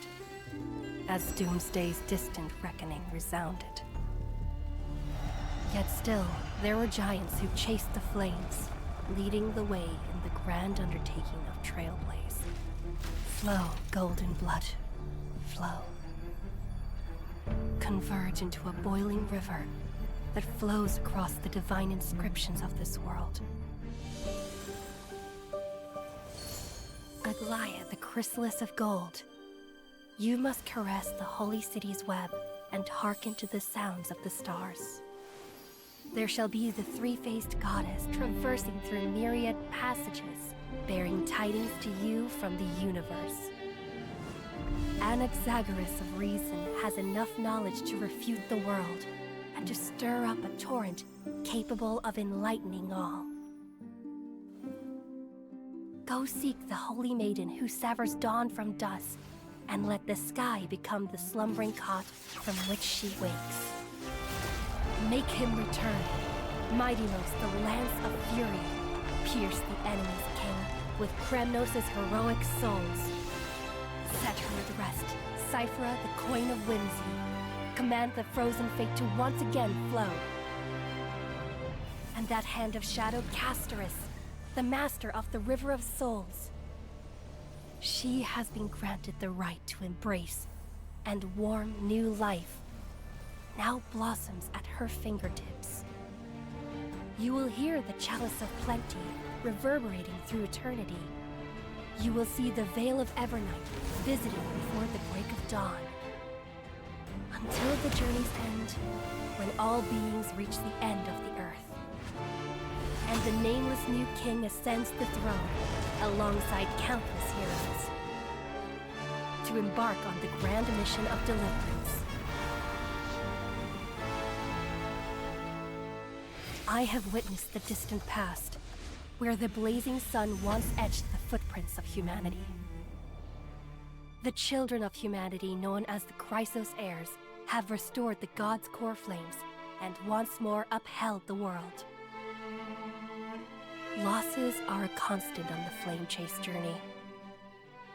as Doomsday's distant reckoning resounded. Yet still, there were giants who chased the flames, leading the way in the grand undertaking of Trailblaze. Flow, golden blood, flow. Converge into a boiling river that flows across the divine inscriptions of this world. Aglaia, the chrysalis of gold, you must caress the holy city's web and hearken to the sounds of the stars. There shall be the three-faced goddess traversing through myriad passages, bearing tidings to you from the universe. Anaxagoras of reason has enough knowledge to refute the world and to stir up a torrent capable of enlightening all. Go seek the holy maiden who severs dawn from dusk, and let the sky become the slumbering cot from which she wakes. Make him return. Mightymost, the lance of fury, pierce the enemy's king with Kremnos' heroic souls. Set her at rest, Cyphera, the coin of whimsy. Command the frozen fate to once again flow. And that hand of shadow, Castoris, the master of the River of Souls. She has been granted the right to embrace and warm new life, now blossoms at her fingertips. You will hear the chalice of plenty reverberating through eternity. You will see the Veil of Evernight visiting before the break of dawn. Until the journey's end, when all beings reach the end of the earth. And the nameless new king ascends the throne alongside countless heroes to embark on the grand mission of deliverance. I have witnessed the distant past, where the blazing sun once etched the footprints of humanity. The children of humanity, known as the Chrysos heirs, have restored the gods' core flames and once more upheld the world. Losses are a constant on the flame chase journey,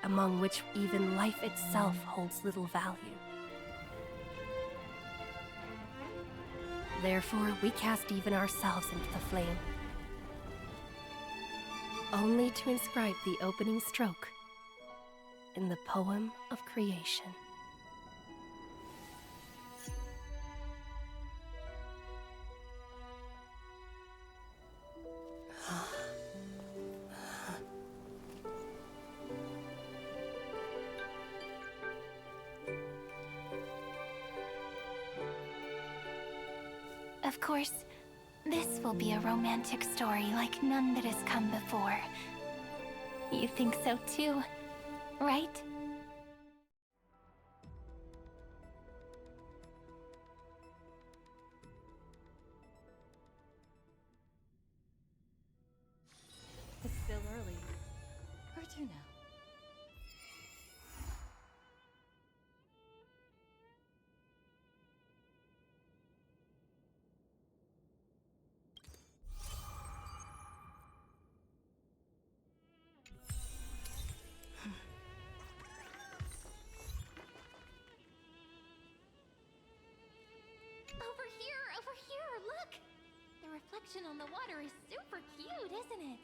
among which even life itself holds little value. Therefore, we cast even ourselves into the flame, only to inscribe the opening stroke in the poem of creation. Of course, this will be a romantic story like none that has come before. You think so too, right? It's still early. Where to now? Over here, look! The reflection on the water is super cute, isn't it?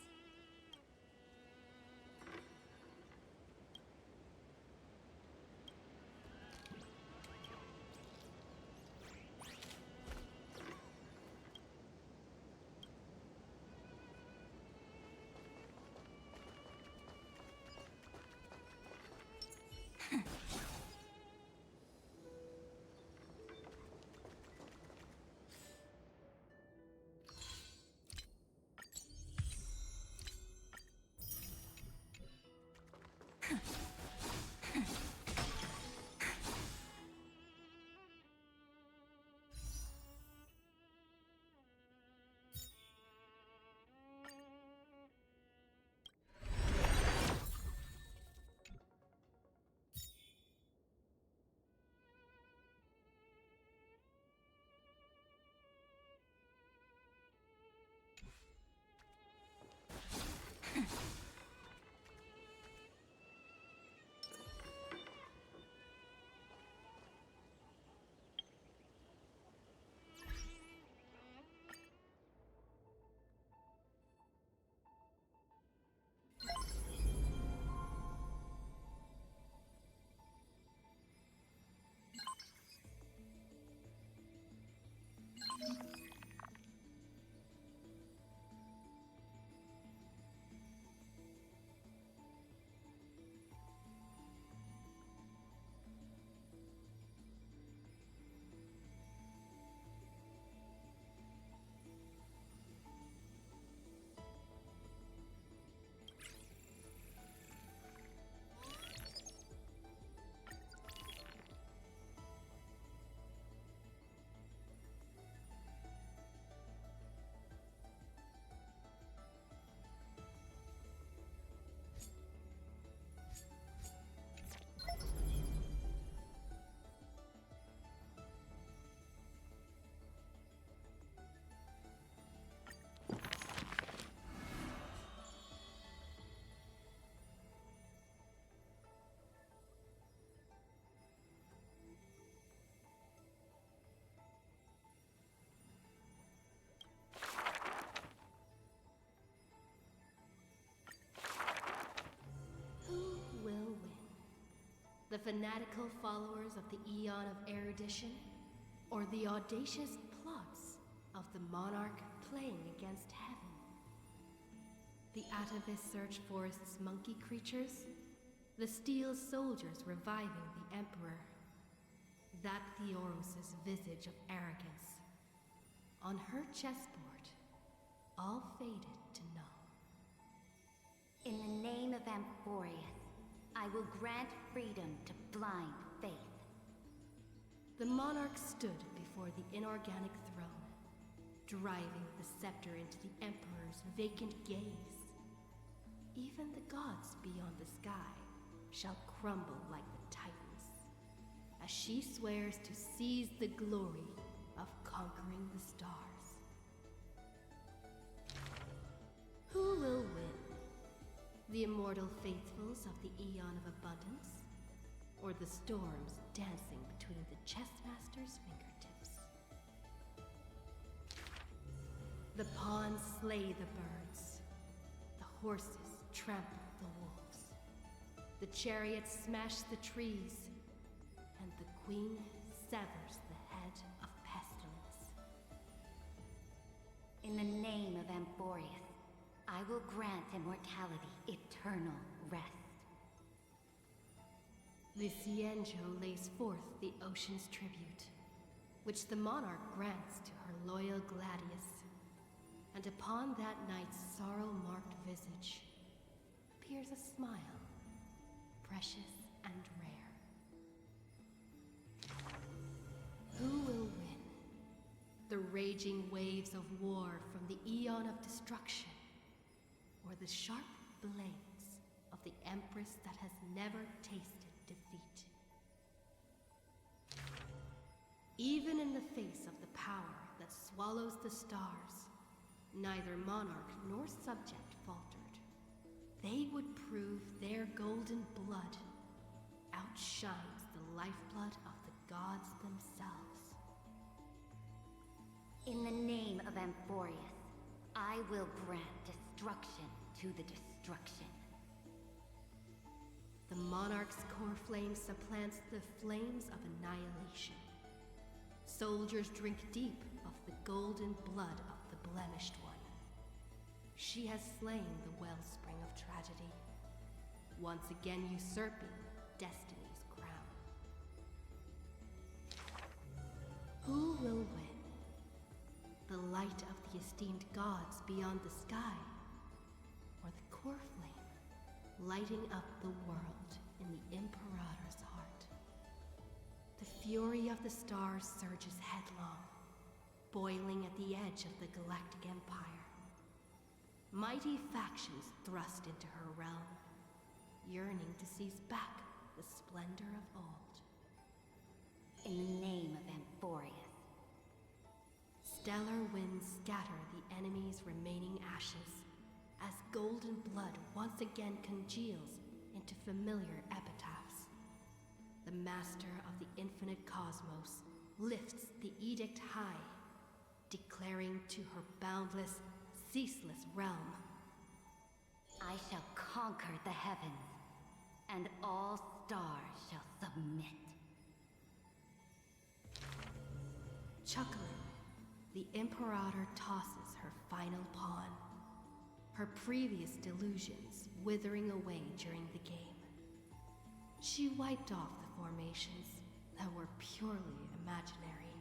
The fanatical followers of the Eon of Erudition? Or the audacious plots of the monarch playing against heaven? The Atavis search for its monkey creatures? The steel soldiers reviving the Emperor? That Theoros' visage of arrogance? On her chessboard, all faded to null. In the name of Amphorius, I will grant freedom to blind faith. The monarch stood before the inorganic throne, driving the scepter into the Emperor's vacant gaze. Even the gods beyond the sky shall crumble like the Titans, as she swears to seize the glory of conquering the stars. Who will win? The immortal faithfuls of the Eon of Abundance? Or the storms dancing between the chessmaster's fingertips? The pawns slay the birds. The horses trample the wolves. The chariots smash the trees. And the queen severs the head of pestilence. In the name of Amphorius, I will grant immortality eternal rest. Lysienjo lays forth the ocean's tribute, which the monarch grants to her loyal Gladius. And upon that night's sorrow-marked visage appears a smile, precious and rare. Who will win? The raging waves of war from the Eon of Destruction, or the sharp blades of the Empress that has never tasted defeat? Even in the face of the power that swallows the stars, neither monarch nor subject faltered. They would prove their golden blood outshines the lifeblood of the gods themselves. In the name of Amphorius, I will grant destruction to the destruction. The monarch's core flame supplants the flames of annihilation. Soldiers drink deep of the golden blood of the blemished one. She has slain the wellspring of tragedy, once again usurping destiny's crown. Who will win? The light of the esteemed gods beyond the sky, or the core flame lighting up the world in the Imperator's heart? The fury of the stars surges headlong, boiling at the edge of the galactic empire. Mighty factions thrust into her realm, yearning to seize back the splendor of old. In the name of Amphorius. Stellar winds scatter the enemy's remaining ashes, as golden blood once again congeals into familiar epitaphs. The master of the infinite cosmos lifts the edict high, declaring to her boundless, ceaseless realm, I shall conquer the heavens, and all stars shall submit. Chuckling, the Imperator tosses her final pawn, her previous delusions withering away during the game. She wiped off the formations that were purely imaginary,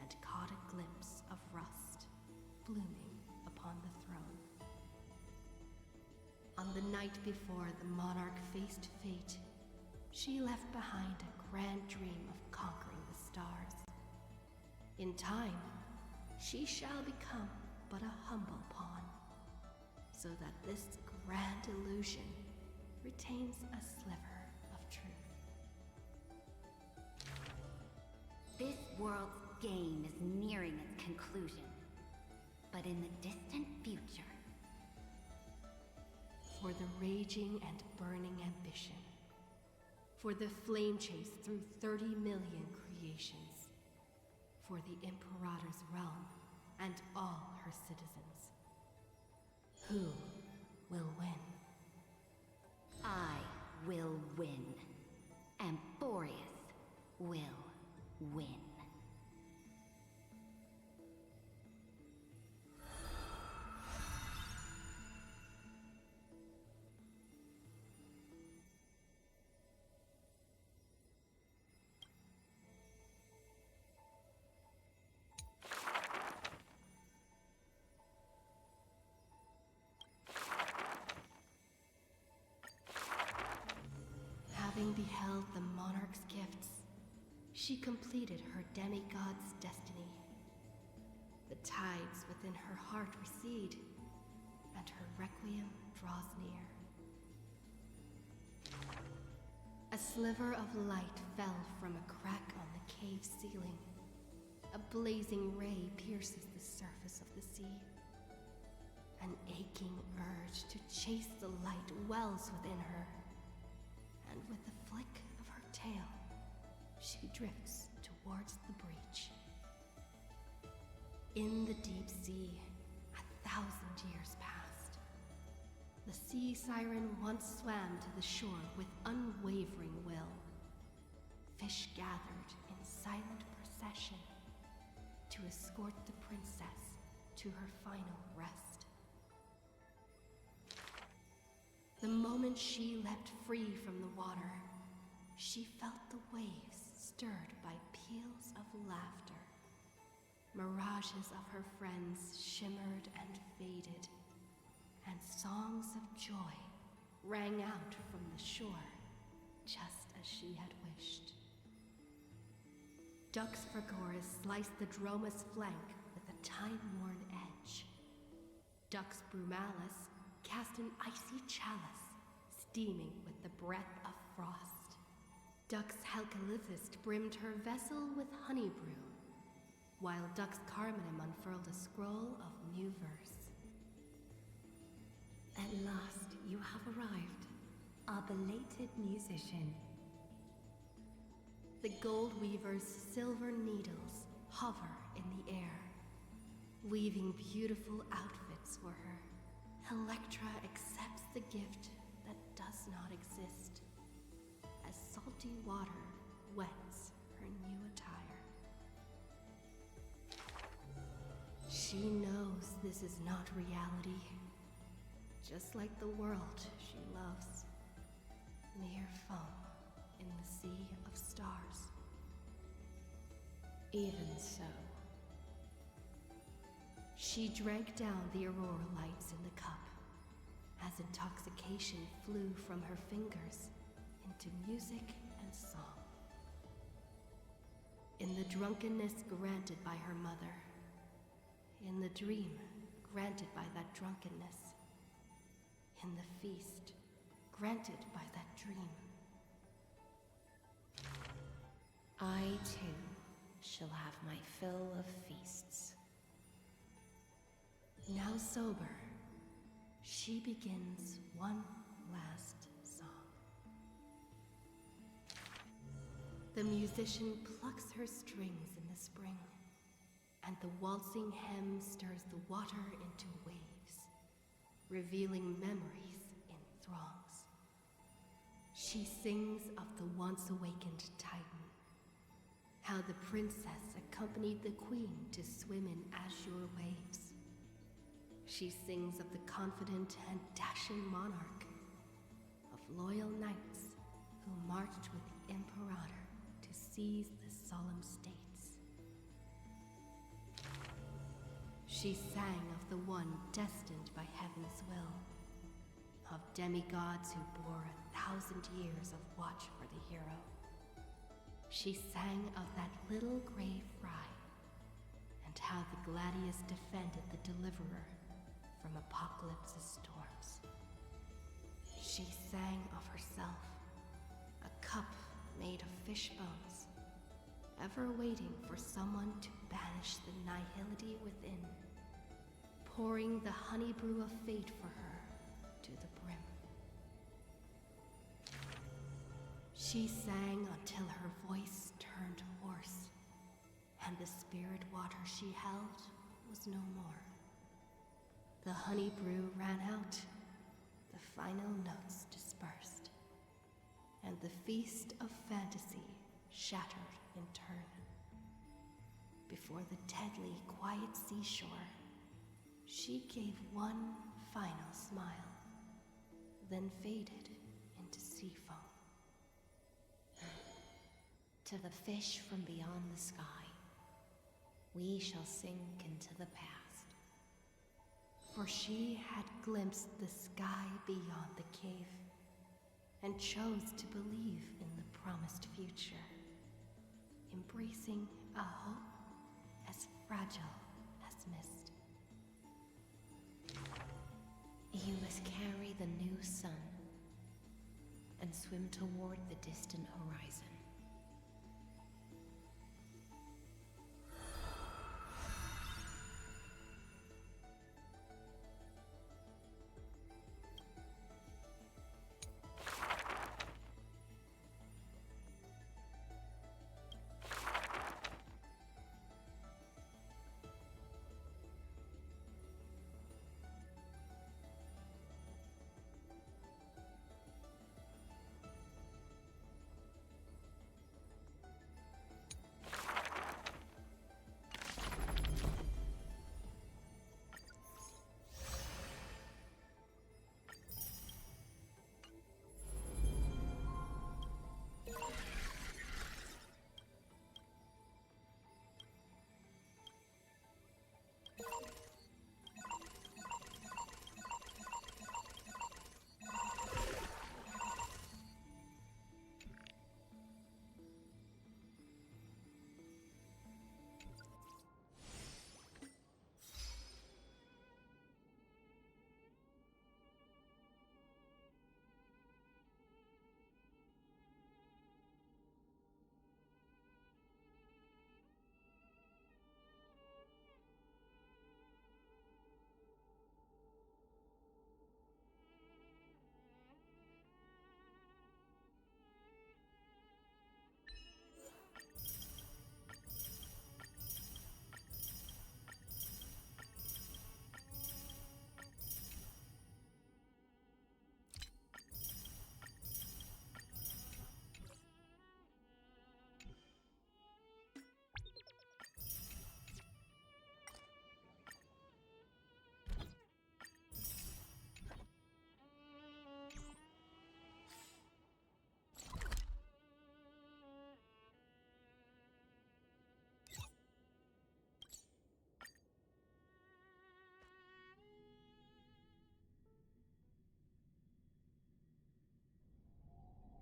and caught a glimpse of rust blooming upon the throne. On the night before the monarch faced fate, she left behind a grand dream of conquering the stars. In time, she shall become but a humble pawn, so that this grand illusion retains a sliver of truth. This world's game is nearing its conclusion, but in the distant future, for the raging and burning ambition, for the flame chase through 30 million creations, for the Imperator's realm and all her citizens. Who will win? I will win. will win. Having beheld the monarch's gifts, she completed her demigod's destiny. The tides within her heart recede, and her requiem draws near. A sliver of light fell from a crack on the cave ceiling. A blazing ray pierces the surface of the sea. An aching urge to chase the light wells within her. And with a flick of her tail, she drifts towards the breach. In the deep sea, 1,000 years passed. The sea siren once swam to the shore with unwavering will. Fish gathered in silent procession to escort the princess to her final rest. The moment she leapt free from the water, she felt the waves stirred by peals of laughter. Mirages of her friends shimmered and faded, and songs of joy rang out from the shore, just as she had wished. Dux Fragoris sliced the Droma's flank with a time-worn edge. Dux Brumalis cast an icy chalice, steaming with the breath of frost. Dux Halkalithist brimmed her vessel with honey brew, while Dux Carmenem unfurled a scroll of new verse. At last, you have arrived, our belated musician. The Gold Weaver's silver needles hover in the air, weaving beautiful outfits for her. Electra accepts the gift that does not exist, as salty water wets her new attire. She knows this is not reality, just like the world she loves. Mere foam in the sea of stars. Even so. She drank down the aurora lights in the cup, as intoxication flew from her fingers into music and song. In the drunkenness granted by her mother, in the dream granted by that drunkenness, in the feast granted by that dream. I, too, shall have my fill of feasts. Now sober, she begins one last song. The musician plucks her strings in the spring, and the waltzing hem stirs the water into waves, revealing memories in throngs. She sings of the once awakened Titan, how the princess accompanied the queen to swim in azure waves. She sings of the confident and dashing monarch, of loyal knights who marched with the Imperator to seize the solemn states. She sang of the one destined by heaven's will, of demigods who bore 1,000 years of watch for the hero. She sang of that little gray fry, and how the Gladius defended the Deliverer from Apocalypse's storms. She sang of herself, a cup made of fish bones, ever waiting for someone to banish the nihility within, pouring the honey brew of fate for her to the brim. She sang until her voice turned hoarse, and the spirit water she held was no more. The honey brew ran out, the final notes dispersed, and the feast of fantasy shattered in turn. Before the deadly, quiet seashore, she gave one final smile, then faded into sea foam. To the fish from beyond the sky, we shall sink into the past. For she had glimpsed the sky beyond the cave, and chose to believe in the promised future, embracing a hope as fragile as mist. You must carry the new sun and swim toward the distant horizon.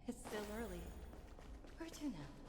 It's still early. Where to now?